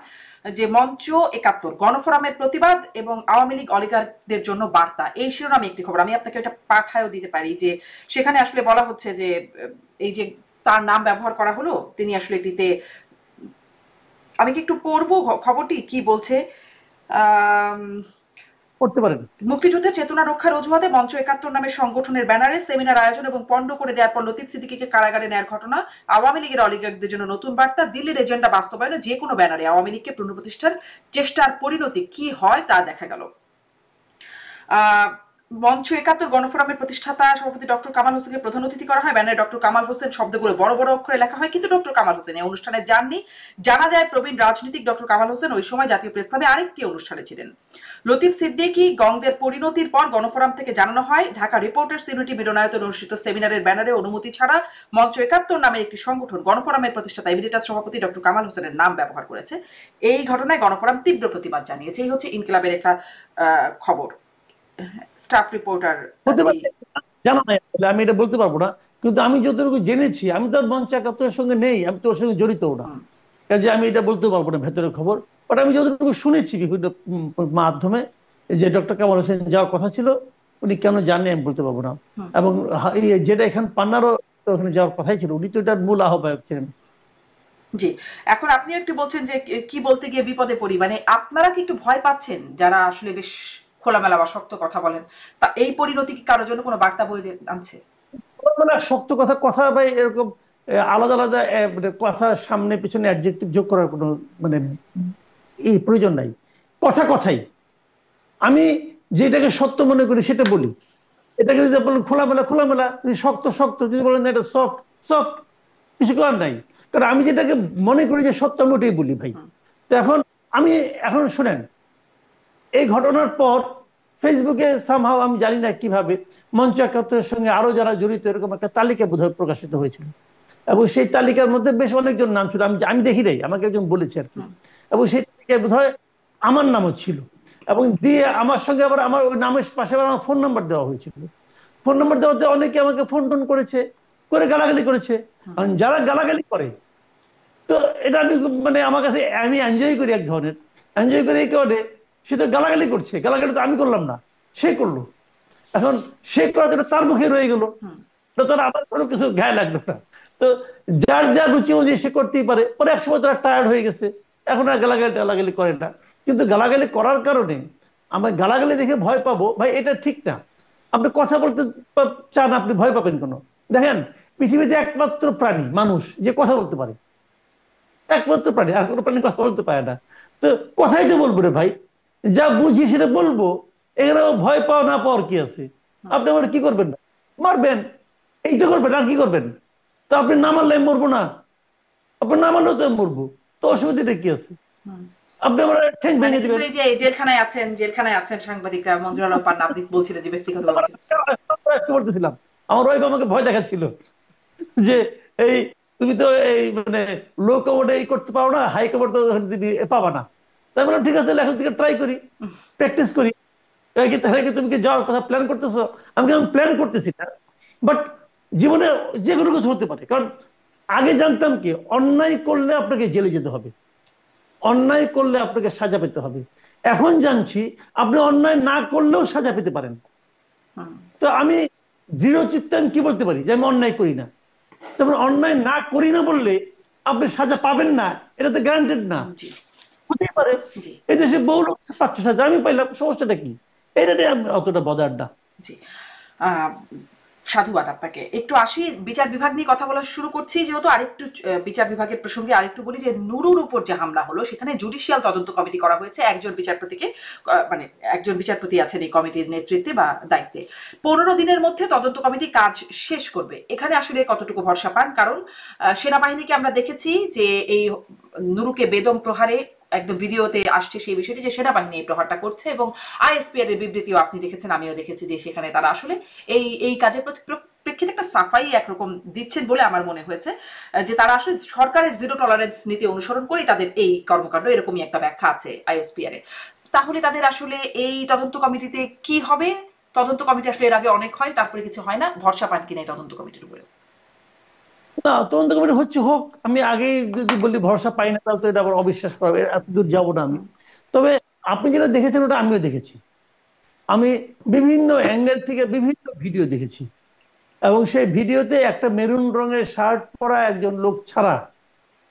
যে মঞ্চ ৭১ গণফোরামের প্রতিবাদ এবং আওয়ামী লীগ অলিগারদের জন্য বার্তা, এই শিরোনামে একটি খবর, আমি আপনাকে এটা পাঠায়ও দিতে পারি, যে সেখানে আসলে বলা হচ্ছে যে এই যে তার নাম ব্যবহার করা হলো, তিনি আসলে এটিতে, আমি কি একটু পড়বো খবরটি কি বলছে? আম, করতে পারেন। মুক্তিযুদ্ধের চেতনা রক্ষার অজুহাতে মঞ্চ ৭১ নামের সংগঠনের ব্যানারে সেমিনার আয়োজন এবং পণ্ড করে দেওয়ার পর লতিফ সিদ্দিকীকে কারাগারে নেয়ার ঘটনা, আওয়ামী লীগের অলিগারদের জন্য নতুন বার্তা, দিল্লির এজেন্ডা বাস্তবায়নে যে কোনো ব্যানারে আওয়ামী লীগকে পুনঃপ্রতিষ্ঠার চেষ্টার পরিণতি কি হয় তা দেখা গেল। মঞ্চ ৭১ গণফোরামের প্রতিষ্ঠাতা সভাপতি ডক্টর কামাল হোসেনকে প্রধান অতিথি করা হয়, ব্যানারে ডক্টর কামাল হোসেন শব্দগুলো বড় বড় অক্ষরে লেখা হয়, কিন্তু ডক্টর কামাল হোসেন এই অনুষ্ঠানে যাননি। জানা যায় প্রবীণ রাজনীতিক ডক্টর কামাল হোসেন ওই সময় জাতীয় প্রেস ক্লাবে আরেকটি অনুষ্ঠানে ছিলেন। লতিফ সিদ্দিকী গংদের পরিণতির পর গণফোরাম থেকে জানানো হয়, ঢাকা রিপোর্টার্স ইউনিটি মিলনায়তনে অনুষ্ঠিত সেমিনারের ব্যানারে অনুমতি ছাড়া মঞ্চ ৭১ নামের একটি সংগঠন গণফোরামের প্রতিষ্ঠাতা এমিরেটাস সভাপতি ডক্টর কামাল হোসেনের নাম ব্যবহার করেছে। এই ঘটনায় গণফোরাম তীব্র প্রতিবাদ জানিয়েছে। এই হচ্ছে ইনকিলাবের একটা খবর। Staff reporter. হতে পারে, জানা নাই আসলে, আমি এটা বলতে পারবো না। কিন্তু আমি যতটুকু জেনেছি, আমি তো আর মঞ্চ ৭১ সঙ্গে নেই, আমি তো ওর সঙ্গে জড়িতও না, কাজে আমি এটা বলতে পারবো না ভেতরের খবর। বাট আমি যতটুকু শুনেছি বিভিন্ন মাধ্যমে, যে ডক্টর কামাল হোসেন যাওয়ার কথা ছিল, উনি কেন জাননি আমি বলতে পারবো না। এবং যেটা এখানে পান্নারও তো ওখানে যাওয়ার কথাই ছিল, উনি তো এটার মূল আহ্বায়ক ছিলেন। জি, এখন আপনি একটু বলছেন যে কি বলতে গিয়ে বিপদে পড়ি, মানে আপনারা কি একটু ভয় পাচ্ছেন যারা আসলে বেশ খোলামেলা বা শক্ত কথা বলেন, তা এই পরিণতি কি কারোর জন্য কোনো বার্তা বয়ে আনছে? মানে শক্ত কথা কথা ভাই, এরকম আলাদা আলাদা মানে কথা সামনে পিছনে অ্যাডজেক্টিভ যোগ করার কোনো মানে এই প্রয়োজন নাই। কথা কথাই, আমি যেটাকে সত্য মনে করি সেটা বলি। এটাকে যদি বলেন খোলামেলা খোলামেলা, যদি শক্ত শক্ত, যদি বলেন এটা সফট সফট, কিছু করার নাই। কারণ আমি যেটাকে মনে করি যে সত্য, আমি ওটাই বলি ভাই। তো এখন আমি এখন শুনেন, এই ঘটনার পর ফেসবুকে সামহাও আমি জানি না কিভাবে মঞ্চ ৭১-এর সঙ্গে আরো যারা জড়িত এরকম একটা তালিকা বোধহয় প্রকাশিত হয়েছিল, এবং সেই তালিকার মধ্যে বেশ অনেকজন নাম ছিল, আমি আমি দেখি নাই, আমাকে একজন বলেছে আর কি। এবং সেই তালিকায় বোধহয় আমার নামও ছিল, এবং দিয়ে আমার সঙ্গে আবার আমার ওই নামের পাশে আবার আমার ফোন নাম্বার দেওয়া হয়েছিল। ফোন নাম্বার দেওয়াতে অনেকে আমাকে ফোন টোন করেছে, করে গালাগালি করেছে। যারা গালাগালি করে, তো এটা আমি মানে আমার কাছে আমি এনজয় করি, এক ধরনের এনজয় করি। এই কারণে সে তো গালাগালি করছে, গালাগালি তো আমি করলাম না, সে করলো। এখন সে করার জন্য তার মুখে রয়ে গেল, তো তারা আমার কোনো কিছু গায়ে লাগলো না। তো যার যা রুচি অনুযায়ী সে করতেই পারে। পরে একসময় তারা টায়ার্ড হয়ে গেছে, এখন আর গালাগালি টালাগালি করে না। কিন্তু গালাগালি করার কারণে আমার গালাগালি দেখে ভয় পাবো, ভাই এটা ঠিক না। আপনি কথা বলতে চান, আপনি ভয় পাবেন কেন? দেখেন, পৃথিবীতে একমাত্র প্রাণী মানুষ যে কথা বলতে পারে, একমাত্র প্রাণী, আর কোনো প্রাণী কথা বলতে পারে না। তো কথাই তো বলবো রে ভাই, যা বুঝি সেটা বলবো। এখানে ভয় পাওয়া না পাওয়ার কি আছে? আপনি আমার কি করবেন না, মারবেন, এইটা করবেন, আর কি করবেন? তো আপনি না মারলে আমি মরবো না, আপনি না মারলেও তো আমি মরবো, তো অসুবিধাটা কি আছে? আপনি আমার ঠ্যাং মানে ভেঙে কিন্তু দিবেন। এই যে জেলখানায় আছেন সাংবাদিকরা, মঞ্জুর আলম পান্না, আপনি বলছিলেন যে ব্যক্তিগত বলছেন। বলতেছিলাম, আমার ওয়াইফ আমাকে ভয় দেখাচ্ছিল যে এই তুমি তো এই মানে লো কমোডে এই করতে পারো না, হাই কমোড তো পাবা না। তাই বললাম ঠিক আছে, এখন থেকে ট্রাই করি, প্র্যাকটিস করি। তাহলে কি তুমি কি যাওয়ার কথা প্ল্যান করতেছো? আমি প্ল্যান করতেছি না, বাট জীবনে যে কোনো কিছু হতে পারে। কারণ আগে জানতাম কি, অন্যায় করলে আপনাকে জেলে যেতে হবে, অন্যায় করলে আপনাকে সাজা পেতে হবে। এখন জানছি আপনি অন্যায় না করলেও সাজা পেতে পারেন। তো আমি দৃঢ় চিত্তে আমি কি বলতে পারি যে আমি অন্যায় করি না। তেমন অন্যায় না করি না বললে আপনি সাজা পাবেন না, এটা তো গ্যারান্টেড না। জি হতেই পারে জি এই দেশে বহু লোক পাচ্ছে সাজা, আমি পাইলাম, সমস্যাটা কি? এটা নিয়ে আমি অতটা বদার না। জি আহ, সাধুবাদ আপনাকে। একটু আসি বিচার বিভাগ নিয়ে কথা বলা শুরু করছি যেহেতু, আরেকটু বিচার বিভাগের প্রসঙ্গে আরেকটু বলি যে নুরুর উপর যে হামলা হলো সেখানে জুডিশিয়াল তদন্ত কমিটি করা হয়েছে, একজন বিচারপতিকে মানে একজন বিচারপতি আছেন এই কমিটির নেতৃত্বে বা দায়িত্বে। 15 দিনের মধ্যে তদন্ত কমিটি কাজ শেষ করবে। এখানে আসলে কতটুকু ভরসা পান? কারণ সেনাবাহিনীকে আমরা দেখেছি যে এই নুরুকে বেদম প্রহারে একদম ভিডিওতে আসছে সেই বিষয়টি যে সেনাবাহিনী এই প্রহারটা করছে, এবং আইএসপিআর এর বিবৃতিও আপনি দেখেছেন, আমিও দেখেছি যে সেখানে তারা আসলে এই কাজের প্রেক্ষিতে একটা সাফাই একরকম দিচ্ছেন বলে আমার মনে হয়েছে, যে তারা আসলে সরকারের জিরো টলারেন্স নীতি অনুসরণ করেই তাদের এই কর্মকাণ্ড, এরকমই একটা ব্যাখ্যা আছে আইএসপিআর এ। তাহলে তাদের আসলে এই তদন্ত কমিটিতে কি হবে? তদন্ত কমিটি আসলে এর আগে অনেক হয়, তারপরে কিছু হয় না, ভরসা পান কিনা এই তদন্ত কমিটির উপরে? না, তদন্ত কমিটি হচ্ছে হোক, আমি আগেই যদি বলি ভরসা পাই না, তাহলে তো এটা আবার অবিশ্বাস করবে, এত দূর যাবো না আমি। তবে আপনি যেটা দেখেছেন ওটা আমিও দেখেছি। আমি বিভিন্ন অ্যাঙ্গেল থেকে বিভিন্ন ভিডিও দেখেছি, এবং সেই ভিডিওতে একটা মেরুন রঙের শার্ট পরা একজন লোক ছাড়া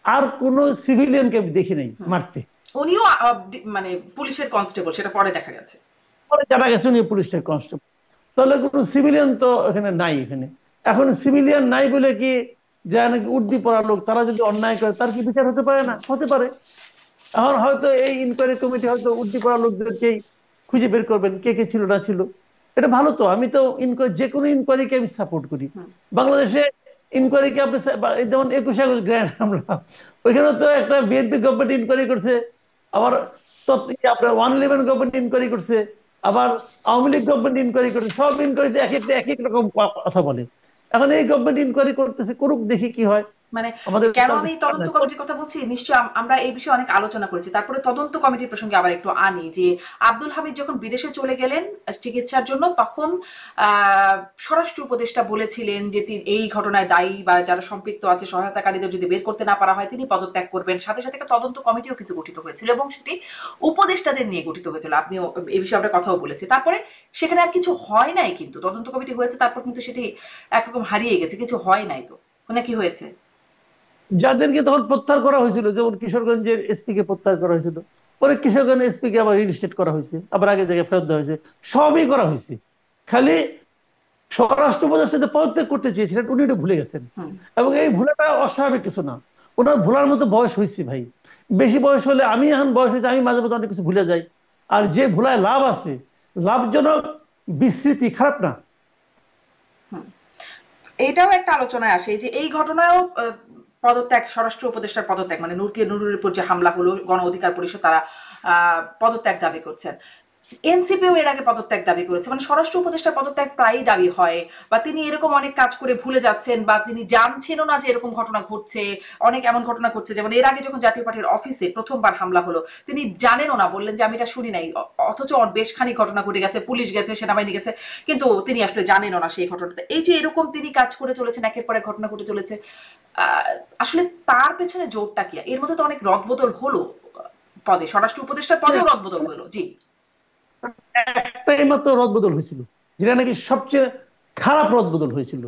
আর কোনো সিভিলিয়ানকে আমি দেখি নাই মারতে। উনিও মানে পুলিশের কনস্টেবল, সেটা পরে দেখা গেছে। পরে জানা গেছে উনি পুলিশের কনস্টেবল। তাহলে কোনো সিভিলিয়ান তো এখানে নাই। এখানে এখন সিভিলিয়ান নাই বলে কি যারা নাকি উর্দি পড়া লোক তারা যদি অন্যায় করে তার কি বিচার হতে পারে না? হতে পারে। এখন হয়তো এই ইনকোয়ারি কমিটি হয়তো উর্দি পড়া লোকদেরকেই খুঁজে বের করবেন কে কে ছিল না ছিল। এটা ভালো। তো আমি তো যে কোনো ইনকোয়ারিকে আমি সাপোর্ট করি। বাংলাদেশে ইনকোয়ারিকে আপনি যেমন 21 আগস্ট গ্র্যান্ড হামলা, ওইখানে তো একটা বিএনপি গভর্নমেন্ট ইনকোয়ারি করছে, আবার আপনার 111 গভর্নমেন্ট ইনকোয়ারি করছে, আবার আওয়ামী লীগ গভর্নমেন্ট ইনকোয়ারি করছে। সব ইনকোয়ারিতে এক একটা এক এক রকম কথা বলে। এখন এই গভর্নমেন্ট ইনকোয়ারি করতেছে, করুক, দেখি কি হয়। মানে আমাদের কেন আমি তদন্ত কমিটির কথা বলছি, নিশ্চয় আমরা এই বিষয়ে অনেক আলোচনা করেছি। তারপরে তদন্ত কমিটির প্রসঙ্গে আবার একটু আনি যে আব্দুল হামিদ যখন বিদেশে চলে গেলেন চিকিৎসার জন্য, তখন স্বরাষ্ট্র উপদেষ্টা বলেছিলেন যে তিনি এই ঘটনায় দায়ী বা যারা সম্পৃক্ত আছে সহায়তাকারীদের যদি বের করতে না পারা হয় তিনি পদত্যাগ করবেন। সাথে সাথে একটা তদন্ত কমিটিও কিন্তু গঠিত হয়েছিল এবং সেটি উপদেষ্টাদের নিয়ে গঠিত হয়েছিল। আপনিও এই বিষয়ে আমরা কথাও বলেছি। তারপরে সেখানে আর কিছু হয় নাই, কিন্তু তদন্ত কমিটি হয়েছে, তারপর কিন্তু সেটি একরকম হারিয়ে গেছে, কিছু হয় নাই। তো নাকি হয়েছে? যাদেরকে তখন প্রত্যাহার করা হয়েছিল, যেমন কিশোরগঞ্জের এসপি কে প্রত্যাহার করা হয়েছিল, পরে কিশোরগঞ্জ এসপি কে আবার রিস্টেট করা হয়েছে, আবার আগে জায়গায় ফেরত দেওয়া হয়েছে, সবই করা হয়েছে। খালি স্বরাষ্ট্র উপদেষ্টা যে পদত্যাগ করতে চেয়েছিলেন উনি এটা ভুলে গেছেন। এবং এই ভুলাটা অস্বাভাবিক কিছু না, ওনার ভুলার মতো বয়স হয়েছে ভাই। বেশি বয়স হলে, আমি এখন বয়স হয়েছে, আমি মাঝে মধ্যে অনেক কিছু ভুলে যাই। আর যে ভুলায় লাভ আছে, লাভজনক বিস্মৃতি খারাপ না। এটাও একটা আলোচনায় আসে যে এই ঘটনায়ও পদত্যাগ, স্বরাষ্ট্র উপদেষ্টার পদত্যাগ, মানে নুরুর উপর যে হামলা হলো, গণ অধিকার পরিষদ তারা পদত্যাগ দাবি করছেন। এনসিপিও এর আগে পদত্যাগ দাবি করেছে। মানে স্বরাষ্ট্র উপদেষ্টার পদত্যাগ প্রায়ই দাবি হয়, বা তিনি এরকম অনেক কাজ করে ভুলে যাচ্ছেন, বা তিনি জানছেনও না যে এরকম ঘটনা ঘটছে। অনেক এমন ঘটনা ঘটছে, যেমন এর আগে যখন জাতীয় পার্টির অফিসে প্রথমবার হামলা হলো তিনি জানেনও না, বললেন যে আমি এটা শুনি নাই, অথচ বেশ খানিক ঘটনা ঘটে গেছে, পুলিশ গেছে, সেনাবাহিনী গেছে, কিন্তু তিনি আসলে জানেনও না সেই ঘটনাটা। এই যে এরকম তিনি কাজ করে চলেছেন, একের পর এক ঘটনা ঘটে চলেছে, আসলে তার পেছনে জোরটা কি? এর মধ্যে তো অনেক রদবদল হলো পদে, স্বরাষ্ট্র উপদেষ্টার পদেও রদবদল হলো। জি, একটাই মাত্র রদবদল হয়েছিল, যেটা নাকি সবচেয়ে খারাপ রদবদল হয়েছিল।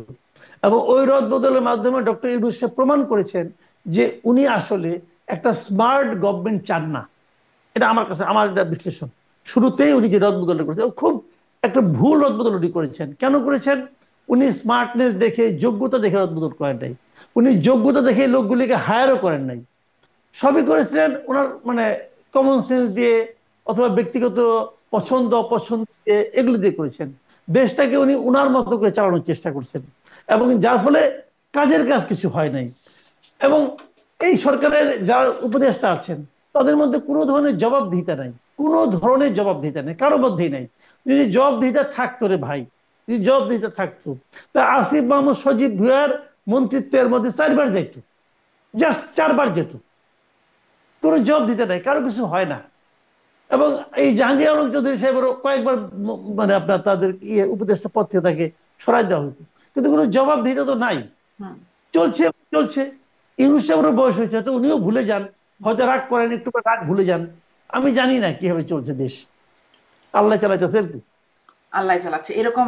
এবং ওই রদবদলের মাধ্যমে ডক্টর ইউনূস সাহেব প্রমাণ করেছেন যে উনি আসলে একটা স্মার্ট গভর্নমেন্ট চান না। এটা আমার কাছে, আমার এটা বিশ্লেষণ। শুরুতেই উনি যে রদবদলটা করেছেন, ও খুব একটা ভুল রদবদল উনি করেছেন। কেন করেছেন? উনি স্মার্টনেস দেখে, যোগ্যতা দেখে রদবদল করেন নাই। উনি যোগ্যতা দেখে লোকগুলিকে হায়ারও করেন নাই। সবই করেছিলেন ওনার মানে কমন সেন্স দিয়ে, অথবা ব্যক্তিগত পছন্দ অপছন্দ দিয়ে, এগুলো দিয়ে করেছেন। দেশটাকে উনি উনার মতো করে চালানোর চেষ্টা করছেন, এবং যার ফলে কাজের কাজ কিছু হয় নাই। এবং এই সরকারের যারা উপদেষ্টা আছেন তাদের মধ্যে কোনো ধরনের জবাবদিহিতা নাই, কোনো ধরনের জবাবদিহিতা নেই, কারো মধ্যেই নাই। যদি জবাবদিহিতা থাকতো রে ভাই, যদি জবাবদিহিতা থাকতো, তা আসিফ মাহমুদ সজীব ভুঁইয়ার মন্ত্রিত্বের মধ্যে 4 বার যেত, জাস্ট 4 বার যেত। কোনো জবাব দিতে নাই, কারো কিছু হয় না। এবং এই জাহাঙ্গীর আলম চৌধুরী সাহেবেরও কয়েকবার মানে আপনার তাদের উপদেষ্টা পদ থেকে তাকে সরাই দেওয়া হতো, কিন্তু কোনো জবাবদিহিতা তো নাই। হুম। চলছে চলছে। ইউনূস সাহেবেরও বয়স হয়েছে, তো উনিও ভুলে যান, হয়তো রাগ করেন, একটু পর রাগ ভুলে যান। আমি জানি না কিভাবে চলছে দেশ, আল্লাহ চালাইতেছে আর কি। আল্লাহ চালাচ্ছে এরকম।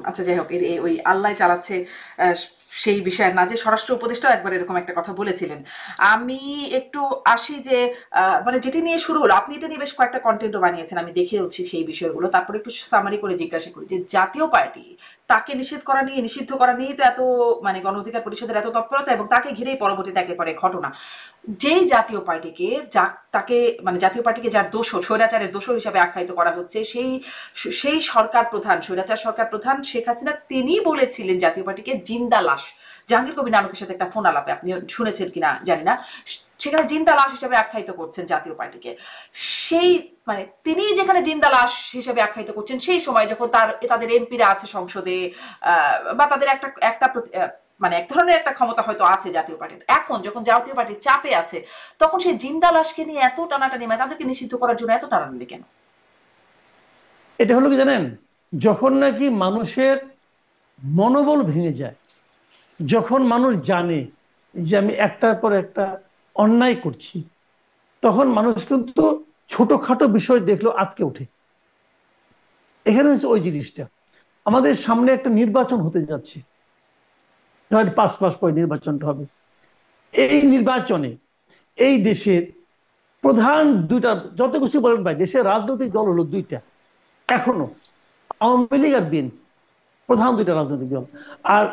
আচ্ছা, যাই হোক, ওই আল্লাহ চালাচ্ছে আহ, সেই বিষয়ে না, যে স্বরাষ্ট্র উপদেষ্টাও একবার এরকম একটা কথা বলেছিলেন। আমি একটু আসি যে মানে যেটি নিয়ে শুরু হলো, আপনি এটা নিয়ে বেশ কয়েকটা কন্টেন্টও বানিয়েছেন, আমি দেখেওছি সেই বিষয়গুলো। তারপরে একটু সামারি করে জিজ্ঞাসা করি যে জাতীয় পার্টি তাকে নিষিদ্ধ করা নিয়েই তো এত মানে গণ অধিকার পরিষদের এত তৎপরতা, এবং তাকে ঘিরেই পরবর্তীতে একেবারে ঘটনা। যেই জাতীয় পার্টিকে তাকে মানে জাতীয় পার্টিকে যার দোষর, স্বৈরাচারের দোষর হিসাবে আখ্যায়িত করা হচ্ছে, সেই সেই সরকার প্রধান, স্বৈরাচার সরকার প্রধান শেখ হাসিনা, তিনি বলেছিলেন জাতীয় পার্টিকে জিন্দা লাশ। জাহাঙ্গীর কবির নানকের সাথে একটা ফোন আলাপে, আপনি শুনেছেন কিনা জানি না, সেখানে জিন্দা লাশ হিসেবে আখ্যায়িত করছেন জাতীয় পার্টিকে। সেই মানে তিনি যেখানে জিন্দা লাশ হিসেবে আখ্যায়িত করছেন, সেই সময় যখন তাদের এমপিরা আছে সংসদে, বা তাদের একটা একটা মানে এক ধরনের একটা ক্ষমতা হয়তো আছে জাতীয় পার্টির, এখন যখন জাতীয় পার্টি চাপে আছে, তখন সেই জিন্দা লাশকে নিয়ে এত টানাটানি, মানে তাদেরকে নিষিদ্ধ করার জন্য এত টানাটানি কেন? এটা হলো কি জানেন, যখন নাকি মানুষের মনোবল ভেঙে যায়, যখন মানুষ জানে যে আমি একটার পর একটা অন্যায় করছি, তখন মানুষ কিন্তু ছোটখাটো বিষয় দেখলেও আটকে ওঠে। এখানে হচ্ছে ওই জিনিসটা। আমাদের সামনে একটা নির্বাচন হতে যাচ্ছে, ধরেন 5 মাস পরে নির্বাচনটা হবে। এই নির্বাচনে এই দেশের প্রধান দুইটা, যত কিছু বলেন ভাই, দেশের রাজনৈতিক দল হলো দুইটা এখনো, আওয়ামী লীগ আর বিএনপি, প্রধান দুইটা রাজনৈতিক দল। আর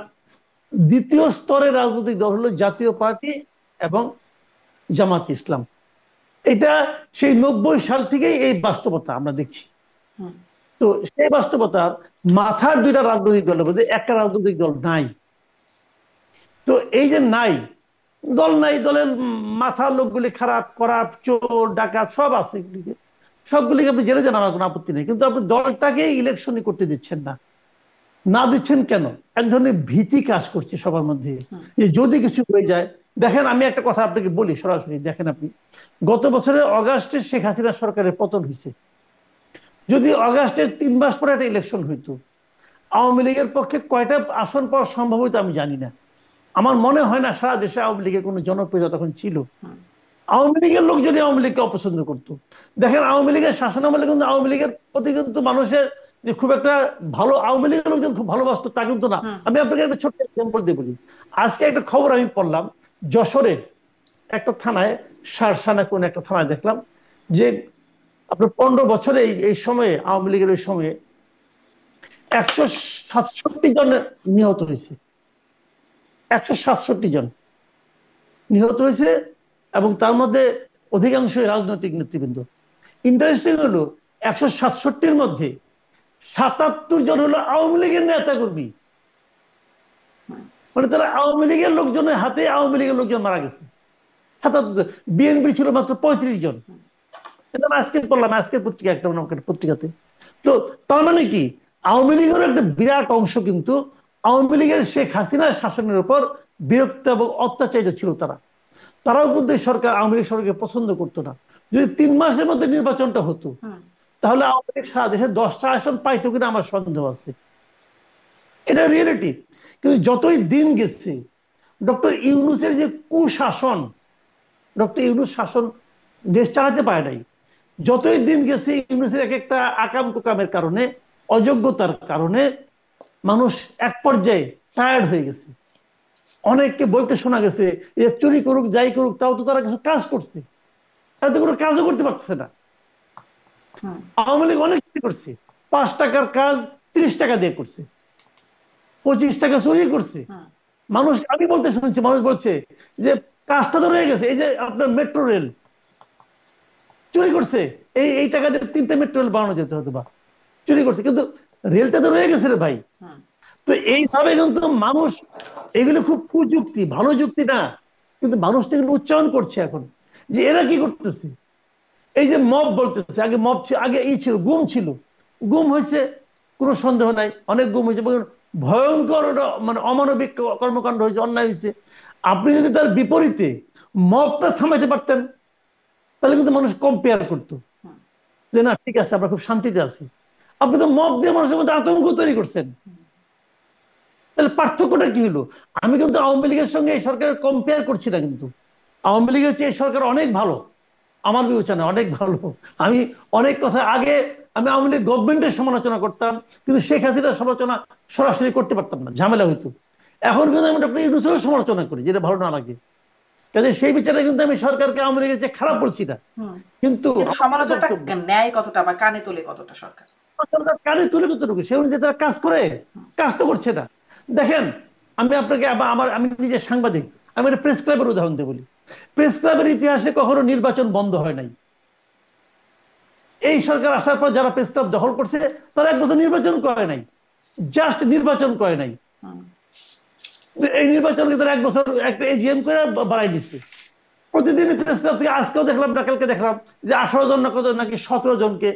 দ্বিতীয় স্তরের রাজনৈতিক দল হলো জাতীয় পার্টি এবং জামাত ইসলাম। এটা সেই 90 সাল থেকেই এই বাস্তবতা আমরা দেখছি। তো সেই বাস্তবতার মাথার দুইটা রাজনৈতিক দলের মধ্যে একটা রাজনৈতিক দল নাই। তো এই যে নাই দল, নাই দলের মাথার লোকগুলি খারাপ, করাপ, চোর ডাকাত সব আছে, সবগুলিকে আপনি জেলে যান, আমার কোনো আপত্তি নেই, কিন্তু আপনি দলটাকেই ইলেকশনই করতে দিচ্ছেন না। না দিচ্ছেন কেন? এক ধরনের ভীতি কাজ করছে সবার মধ্যে, যে যদি কিছু হয়ে যায়। দেখেন, আমি একটা কথা আপনাকে বলি সরাসরি, দেখেন আপনি, গত বছরের অগাস্টে শেখ হাসিনা সরকারের পতন হয়েছে। যদি অগাস্টের 3 মাস পরে একটা ইলেকশন হইতো, আওয়ামী লীগের পক্ষে কয়টা আসন পাওয়া সম্ভব হইতো আমি জানি না। আমার মনে হয় না সারা দেশে আওয়ামী লীগের কোনো জনপ্রিয়তা তখন ছিল। আওয়ামী লীগের লোক যদি আওয়ামী লীগকে অপছন্দ করতো, দেখেন আওয়ামী লীগের শাসন আমলে কিন্তু আওয়ামী লীগের প্রতি কিন্তু মানুষের যে খুব একটা ভালো, আওয়ামী লীগের লোকজন খুব ভালোবাসতো তা কিন্তু না। আমি আপনাকে একটা ছোট্ট এক্সাম্পল দিয়ে বলি। আজকে একটা খবর আমি পড়লাম, যশোরের একটা থানায়, সারসানা কোন একটা থানায় দেখলাম যে আপনার 15 বছরে এই সময়ে, আওয়ামী লীগের ওই সময়ে 167 জন নিহত হয়েছে। 167 জন নিহত হয়েছে, এবং তার মধ্যে অধিকাংশই রাজনৈতিক নেতৃবৃন্দ। ইন্টারেস্টিং হলো 167-র মধ্যে 77 জন হলো আওয়ামী লীগের নেতা কর্মী। মানে তারা আওয়ামী লীগের লোকজনের হাতে আওয়ামী লীগের লোকজন মারা গেছে। 77। বিএনপি ছিল মাত্র 35 জন। এটা আমি আজকে পড়লাম, আজকের পত্রিকা, একটা পত্রিকাতে। তো তার মানে কি, আওয়ামী লীগের একটা বিরাট অংশ কিন্তু আওয়ামী লীগের শেখ হাসিনার শাসনের উপর বিরক্ত এবং অত্যাচারিত ছিল। তারাও কিন্তু এই সরকার, আওয়ামী লীগ সরকারকে পছন্দ করতো না। যদি 3 মাসের মধ্যে নির্বাচনটা হতো, তাহলে আওয়ামী লীগ সারা দেশে 10টা আসন পাইতো কিনা আমার সন্দেহ আছে। এটা রিয়েলিটি। কিন্তু যতই দিন গেছে, ডক্টর ইউনূসের যে কুশাসন, ডক্টর ইউনূস শাসন দেশ চালাতে পারে নাই। যতই দিন গেছে, ইউনূসের এক একটা আকাম কুকামের কারণে, অযোগ্যতার কারণে মানুষ এক পর্যায়ে টায়ার্ড হয়ে গেছে। অনেককে বলতে শোনা গেছে যে চুরি করুক, যাই করুক, তাও তো তারা কিছু কাজ করছে। তারা তো কোনো কাজও করতে পারছে না। আওয়ামী লীগ অনেক চুরি করছে, 5 টাকার কাজ 30 টাকা দিয়ে করছে, 25 টাকা চুরি করছে। মানুষ, আমি বলতে শুনছি, মানুষ বলছে যে কাজটা তো রয়ে গেছে। এই যে আপনার মেট্রো রেল চুরি করছে, এই টাকা দিয়ে 3টা মেট্রো রেল বানানো যেত হয়তো, বা চুরি করছে, কিন্তু রেলটা তো রয়ে গেছে রে ভাই। তো এইভাবে কিন্তু মানুষ, এগুলো খুব কুযুক্তি, ভালো যুক্তি না, কিন্তু মানুষ তো এগুলো উচ্চারণ করছে এখন, যে এরা কি করতেছে। এই যে মব বলতেছে, আগে মব ছিল, আগে ছিল, গুম ছিল, গুম হয়েছে, কোনো সন্দেহ নাই, অনেক গুম হয়েছে, ভয়ঙ্কর মানে অমানবিক কর্মকাণ্ড হয়েছে, অন্যায় হয়েছে। আপনি যদি তার বিপরীতে মবটা থামাইতে পারতেন, তাহলে কিন্তু মানুষ কম্পেয়ার করতো। যে না ঠিক আছে আমরা খুব শান্তিতে আছি। আপনি তো মব দিয়ে মানুষের মধ্যে আতঙ্ক তৈরি করছেন। তাহলে পার্থক্যটা কি হলো? আমি কিন্তু আওয়ামী লীগের সঙ্গে এই সরকারের কম্পেয়ার করছি না, কিন্তু আওয়ামী লীগের চেয়ে এই সরকার অনেক ভালো, আমার বিবেচনায় অনেক ভালো। আমি অনেক কথা আগে আমি আওয়ামী লীগ গভর্নমেন্টের সমালোচনা করতাম, কিন্তু শেখ হাসিনার সমালোচনা সরাসরি করতে পারতাম না, ঝামেলা হইতো। এখন কিন্তু আমি ডক্টর ইউনূসের সমালোচনা করি, যেটা ভালো না লাগে। কাজে সেই বিচারে কিন্তু আমি সরকারকে আওয়ামী লীগের চেয়ে খারাপ বলছি না, কিন্তু কিন্তু সমালোচনাটা ন্যায় কতটা বা কানে তোলে কতটা সরকার? কানে তুলে কতটুকু সে অনুযায়ী তারা কাজ করে, কাজ তো করছে না। দেখেন, আমি আপনাকে আমি নিজে সাংবাদিক, আমি একটা প্রেস ক্লাবের উদাহরণ দিয়ে বলি। প্রেস ক্লাবের ইতিহাসে কখনো নির্বাচন বন্ধ হয় নাই। এই সরকার আসার পর যারা প্রেস ক্লাব দখল করছে তারা এক বছর নির্বাচন করে নাই, জাস্ট নির্বাচন করে নাই। এই নির্বাচনকে তারা এক বছর একটা এজিএম করে বাড়াই দিচ্ছে। প্রতিদিন প্রেস ক্লাব থেকে, আজকেও দেখলাম না কালকে দেখলাম যে 18 জন না কত নাকি 17 জনকে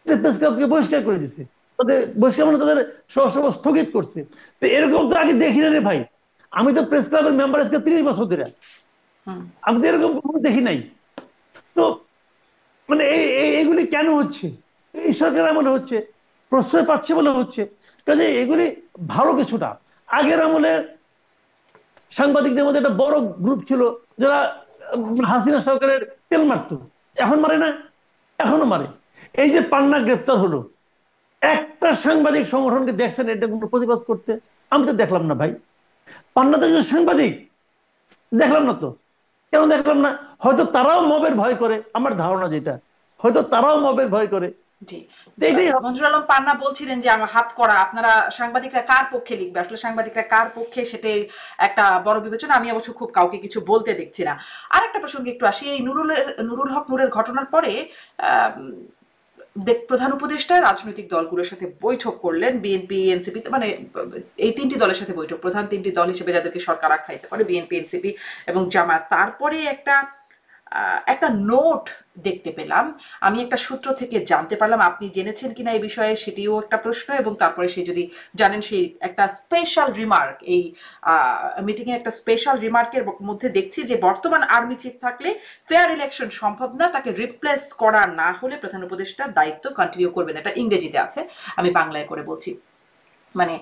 প্রেস ক্লাব থেকে বহিষ্কার করে দিচ্ছে। তাদের বহিষ্কার মানে তাদের সভা স্থগিত করছে। তো এরকম তো আগে দেখি না রে ভাই। আমি তো প্রেস ক্লাবের মেম্বার আজকে 30 বছর ধরে, আমি তো এরকম কখনো দেখি নাই। তো মানে এইগুলি কেন হচ্ছে? এই সরকার এমন হচ্ছে, প্রশ্রয় পাচ্ছে বলে হচ্ছে। কাজে এগুলি ভালো কিছুটা। আগের আমলে সাংবাদিকদের মধ্যে একটা বড় গ্রুপ ছিল যারা হাসিনা সরকারের তেল মারতো, এখন মারে না? এখনো মারে। এই যে পান্না গ্রেপ্তার হলো, একটা সাংবাদিক সংগঠনকে দেখছেন এটা কোনো প্রতিবাদ করতে? আমি তো দেখলাম না ভাই। পান্না তো একজন সাংবাদিক, দেখলাম না তো। কেন দেখলাম না? হয়তো তারাও মবের ভয় করে, আমার ধারণা যেটা, হয়তো তারাও মবের ভয় করে। জি, এটাই মঞ্জুর আলম পান্না বলছিলেন যে আমার হাত করা, আপনারা সাংবাদিকরা কার পক্ষে লিখবে, আসলে সাংবাদিকরা কার পক্ষে সেটাই একটা বড় বিবেচনা। আমি অবশ্য খুব কাউকে কিছু বলতে দেখছি না। আর একটা প্রসঙ্গে একটু আসি, এই নুরুল হক নূরের ঘটনার পরে প্রধান উপদেষ্টা রাজনৈতিক দলগুলোর সাথে বৈঠক করলেন, বিএনপি এনসিপি, মানে এই তিনটি দলের সাথে বৈঠক, প্রধান তিনটি দল হিসেবে যাদেরকে সরকার আখ্যায়িত করে, বিএনপি এনসিপি এবং জামাত। তারপরে একটা নোট দেখতে পেলাম, আমি একটা সূত্র থেকে জানতে পারলাম, আপনি জেনেছেন কিনা এই বিষয়ে সেটিও একটা প্রশ্ন, এবং তারপরে সে যদি জানেন, সেই একটা স্পেশাল রিমার্ক, এই মিটিং এ একটা স্পেশাল রিমার্কের মধ্যে দেখছি যে বর্তমান আর্মি চিফ থাকলে ফেয়ার ইলেকশন সম্ভব না, তাকে রিপ্লেস করা না হলে প্রধান উপদেষ্টা দায়িত্ব কন্টিনিউ করবেন। এটা ইংরেজিতে আছে, আমি বাংলায় করে বলছি। মানে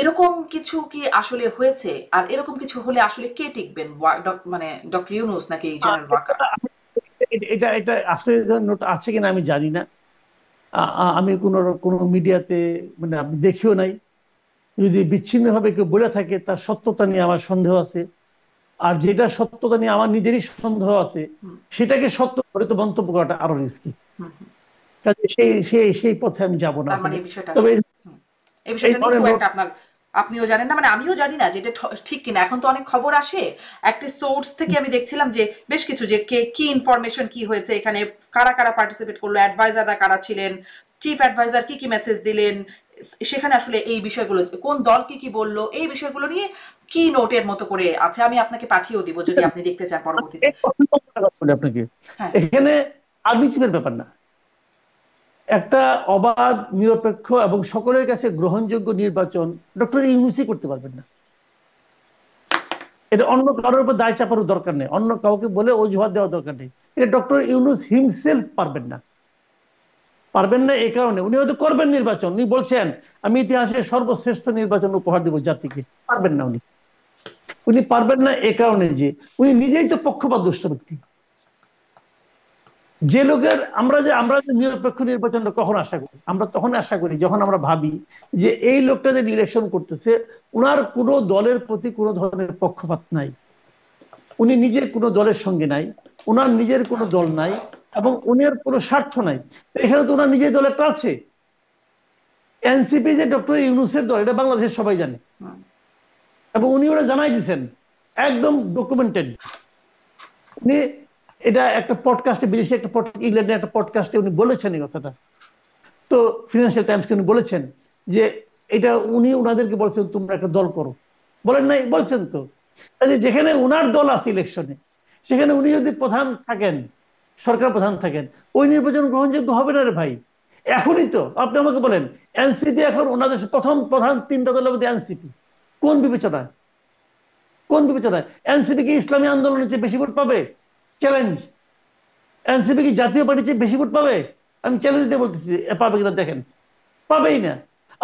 এরকম কিছু কি আসলে হয়েছে? আর এরকম কিছু হলে আসলে কে টিকবেন, মানে ডক্টর ইউনূস নাকি জেনারেল ওয়াকার? এটা এটা আসলে নোট আছে কিনা আমি জানি না। আমি কোনো কোনো মিডিয়াতে মানে আমি দেখিও নাই। যদি বিচ্ছিন্নভাবে কেউ বলে থাকে তার সত্যতা নিয়ে আমার সন্দেহ আছে। আর যেটা সত্যতা নিয়ে আমার নিজেরই সন্দেহ আছে, সেটাকে সত্য করে তো মন্তব্য করাটা আরো রিস্কি। কাজে সেই সেই সেই পথে আমি যাব না তার মানে আসলে। এই বিষয়টা তবে এই এই বিষয়টা নিয়ে ধরনের খুব নোট একটা আপনার, আপনিও জানেন না, মানে আমিও জানি না যে এটা ঠিক কিনা। এখন তো অনেক খবর আসে, একটি সোর্স থেকে আমি দেখছিলাম যে বেশ কিছু, যে কে কি ইনফরমেশন কি হয়েছে এখানে, কারা কারা পার্টিসিপেট করলো, অ্যাডভাইজাররা কারা ছিলেন, চিফ অ্যাডভাইজার কি কি মেসেজ দিলেন, সেখানে আসলে এই বিষয়গুলো, কোন দল কি কি বললো, এই বিষয়গুলো নিয়ে কি নোটের মতো করে আছে। আমি আপনাকে পাঠিয়েও দিব যদি আপনি দেখতে চান পরবর্তীতে। এই প্রশ্নটা বলি আপনাকে। হ্যাঁ, এখানে আর্বিট্রারির ব্যাপার না। একটা অবাধ, নিরপেক্ষ এবং সকলের কাছে গ্রহণযোগ্য নির্বাচন ডক্টর ইউনূসই করতে পারবেন না। এটা অন্য কারোর উপর দায় চাপানোর দরকার নেই, অন্য কাউকে বলে অজুহাত দেওয়ার দরকার নেই। এটা ডক্টর ইউনূস হিমসেলফ পারবেন না। পারবেন না এই কারণে, উনি হয়তো করবেন নির্বাচন, উনি বলছেন আমি ইতিহাসে সর্বশ্রেষ্ঠ নির্বাচন উপহার দেব জাতিকে। পারবেন না উনি। উনি পারবেন না এ কারণে যে উনি নিজেই তো পক্ষপাত দুষ্ট ব্যক্তি। যে লোকের আমরা যে নিরপেক্ষ নির্বাচনটা কখন আশা করি? আমরা তখন আশা করি যখন আমরা ভাবি যে এই লোকটা যে ইলেকশন করতেছে উনার কোনো দলের প্রতি কোনো ধরনের পক্ষপাত নাই, উনি নিজের কোনো দলের সঙ্গে নাই, উনার নিজের কোনো দল নাই, এবং উনার কোনো স্বার্থ নাই। এখানে তো উনার নিজের দল একটা আছে। এনসিপি যে ডক্টর ইউনূসের দল, এটা বাংলাদেশের সবাই জানে, এবং উনি ওরা জানাই দিচ্ছেন, একদম ডকুমেন্টেড। উনি এটা একটা পডকাস্টে, বিদেশি একটা ইংল্যান্ডের একটা পডকাস্টে উনি বলেছেন এই কথাটা। তো ফিনান্সিয়াল টাইমসকে উনি বলেছেন যে এটা উনি ওনাদেরকে বলছেন তোমরা একটা দল করো। বলেন নাই? বলছেন তো। যেখানে উনার দল আছে ইলেকশনে, সেখানে উনি যদি প্রধান থাকেন, সরকার প্রধান থাকেন, ওই নির্বাচন গ্রহণযোগ্য হবে না রে ভাই। এখনই তো আপনি আমাকে বলেন, এনসিপি এখন ওনাদের প্রথম প্রধান 3টা দলের মধ্যে এনসিপি। কোন বিবেচনায়? কোন বিবেচনায়? এনসিপি কি ইসলামী আন্দোলনের চেয়ে বেশি ভোট পাবে? চ্যালেঞ্জ। এনসিপি কি জাতীয় পার্টির চেয়ে বেশি ভোট পাবে? আমি চ্যালেঞ্জ দিয়ে বলতেছি, পাবে কিনা দেখেন, পাবেই না।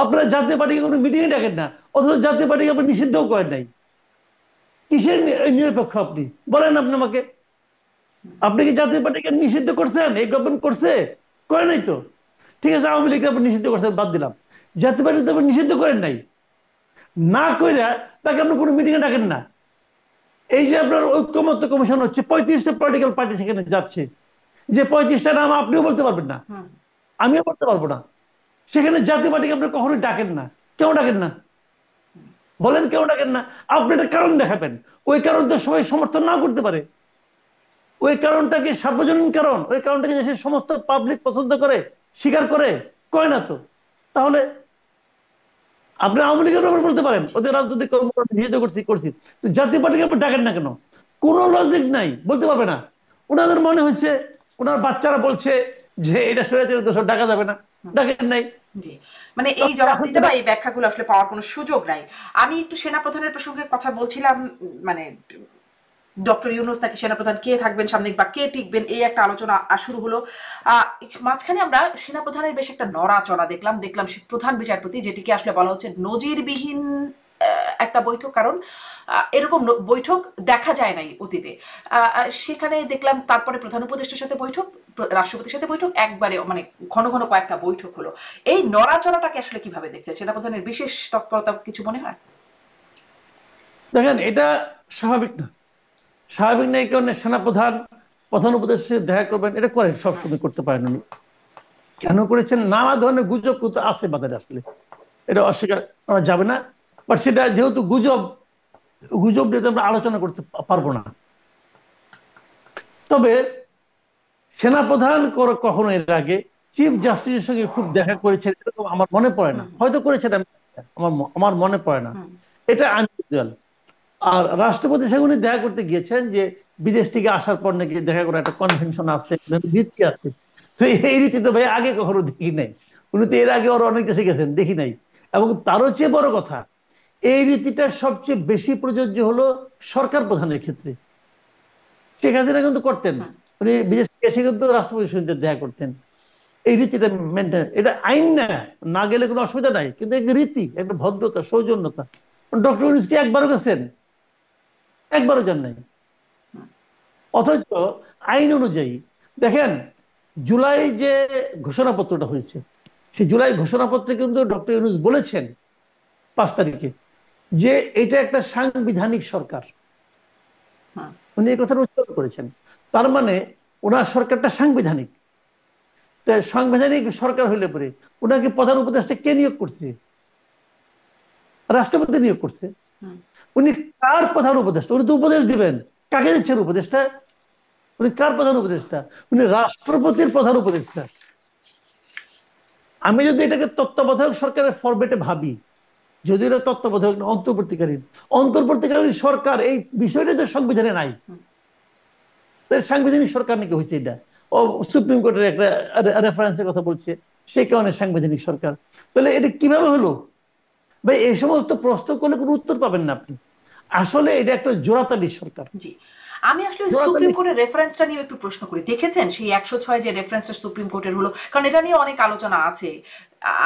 আপনারা জাতীয় পার্টিকে কোনো মিটিংয়ে ডাকেন না, অথচ জাতীয় পার্টিকে আপনি নিষিদ্ধও করেন নাই। কিসের নিরপেক্ষ আপনি বলেন? আপনি আমাকে, আপনি কি জাতীয় পার্টিকে নিষিদ্ধ করছেন? এই গভর্নমেন্ট করছে? করে নাই তো। ঠিক আছে, আওয়ামী লীগকে আপনি নিষিদ্ধ করছেন, বাদ দিলাম। জাতীয় পার্টি তো আপনি নিষিদ্ধ করেন নাই। না কইরা তাকে আপনি কোনো মিটিংয়ে ডাকেন না। এই যে আপনার ঐক্যমত্য কমিশন হচ্ছে, 35টা পলিটিক্যাল পার্টি সেখানে যাচ্ছে, যে 35টা নাম আপনিও বলতে পারবেন না, আমিও বলতে পারবো না। সেখানে জাতীয় পার্টিকে আপনি কখনোই ডাকেন না। কেউ ডাকেন না, বলেন কেউ ডাকেন না। আপনি একটা কারণ দেখাবেন, ওই কারণ তো সবাই সমর্থন না করতে পারে। ওই কারণটা কি সার্বজনীন কারণ? ওই কারণটাকে দেশের সমস্ত পাবলিক পছন্দ করে, স্বীকার করে? কয় না তো। তাহলে আপনি আওয়ামী লীগের ব্যাপারে বলতে পারেন ওদের রাজনৈতিক কর্মকাণ্ড নিষিদ্ধ করছি করছি, তো জাতীয় পার্টিকে আপনি ডাকেন না কেন? কোনো লজিক নাই, বলতে পারবে না। ওনাদের মনে হচ্ছে, ওনার বাচ্চারা বলছে যে এটা স্বৈরাচারের দোষর, ডাকা যাবে না, ডাকেন নাই। জি, মানে এই জবাব দিতে বা এই ব্যাখ্যাগুলো আসলে পাওয়ার কোনো সুযোগ নাই। আমি একটু সেনাপ্রধানের প্রসঙ্গে কথা বলছিলাম, মানে ডক্টর ইউনূস নাকি সেনাপ্রধান, কে থাকবেন সামনে বা কে টিকবেন, এই একটা আলোচনা শুরু হলো। মাঝখানে আমরা সেনাপ্রধানের বেশ একটা নড়াচড়া দেখলাম সে প্রধান বিচারপতি, যেটিকে আসলে বলা হচ্ছে নজিরবিহীন একটা বৈঠক, কারণ এরকম বৈঠক দেখা যায় নাই অতীতে। সেখানে দেখলাম তারপরে প্রধান উপদেষ্টার সাথে বৈঠক, রাষ্ট্রপতির সাথে বৈঠক, একবারে মানে ঘন ঘন কয়েকটা বৈঠক হলো। এই নড়াচড়াটাকে আসলে কিভাবে দেখছে? সেনাপ্রধানের বিশেষ তৎপরতা কিছু মনে হয়? দেখেন, এটা স্বাভাবিক না। স্বাভাবিক না এই কারণে সেনাপ্রধান প্রধান উপদেষ্টার দেখা করবেন, এটা করেন, সবসময় করতে পারেন উনি। কেন করেছেন? নানা ধরনের গুজব কিন্তু আছে বাজারে, আসলে এটা অস্বীকার করা যাবে না। বাট সেটা যেহেতু গুজব, গুজব নিয়ে আমরা আলোচনা করতে পারবো না। তবে সেনাপ্রধান কখনো এর আগে চিফ জাস্টিসের সঙ্গে খুব দেখা করেছেন এরকম আমার মনে পড়ে না। হয়তো করেছেন, আমার আমার মনে পড়ে না। এটা আনইউজুয়াল। আর রাষ্ট্রপতির সঙ্গে উনি দেখা করতে গিয়েছেন, যে বিদেশ থেকে আসার পর নাকি দেখা করার একটা কনভেনশন আছে, রীতি আছে। তো এই রীতি তো ভাই আগে কখনো দেখি নাই। উনি তো এর আগে ওর অনেক দেশে গেছেন, দেখি নাই। এবং তারও চেয়ে বড় কথা, এই রীতিটা সবচেয়ে বেশি প্রযোজ্য হলো সরকার প্রধানের ক্ষেত্রে। শেখ হাসিনা কিন্তু করতেন, উনি বিদেশ থেকে এসে কিন্তু রাষ্ট্রপতির সঙ্গে দেখা করতেন। এই রীতিটা মেনটেন, এটা আইন না, না গেলে কোনো অসুবিধা নাই, কিন্তু একটা রীতি, একটা ভদ্রতা, সৌজন্যতা। ডক্টর ইউনূস কি একবারও গেছেন? একবারও যান নাই। অথচ আইন অনুযায়ী দেখেন, জুলাই যে ঘোষণাপত্রটা হয়েছে, সেই জুলাই ঘোষণাপত্রে কিন্তু ডক্টর ইউনূস বলেছেন 5 তারিখে যে এটা একটা সাংবিধানিক সরকার। উনি এই কথাটা উচ্চারণ করেছেন। তার মানে ওনার সরকারটা সাংবিধানিক। তাই সাংবিধানিক সরকার হইলে পরে ওনাকে প্রধান উপদেষ্টা কে নিয়োগ করছে? রাষ্ট্রপতি নিয়োগ করছে। উনি কার প্রধান উপদেষ্টা? উনি তো উপদেশ দিবেন। কাকে দিচ্ছেন উপদেষ্টা? উনি কার প্রধান উপদেষ্টা? উনি রাষ্ট্রপতির প্রধান উপদেষ্টা। আমি যদি এটাকে তত্ত্বাবধায়ক সরকারের ফরম্যাটে ভাবি, যদি এটা তত্ত্বাবধায়ক না, অন্তর্বর্তীকালীন, অন্তর্বর্তীকালীন সরকার এই বিষয়টা তো সংবিধানে নাই। সাংবিধানিক সরকার নাকি হয়েছে এটা? ও সুপ্রিম কোর্টের একটা রেফারেন্সের কথা বলছে, সে কারণে সাংবিধানিক সরকার। তাহলে এটা কিভাবে হলো ভাই? এই সমস্ত প্রশ্ন করলে কোনো উত্তর পাবেন না আপনি। আসলে এটা একটা জোড়াতালি সরকার। জি, আমি আসলে সুপ্রিম কোর্টের রেফারেন্সটা নিয়ে একটু প্রশ্ন করি। দেখেছেন সেই 106 যে রেফারেন্সটা সুপ্রিম কোর্টের হলো, কারণ এটা নিয়ে অনেক আলোচনা আছে।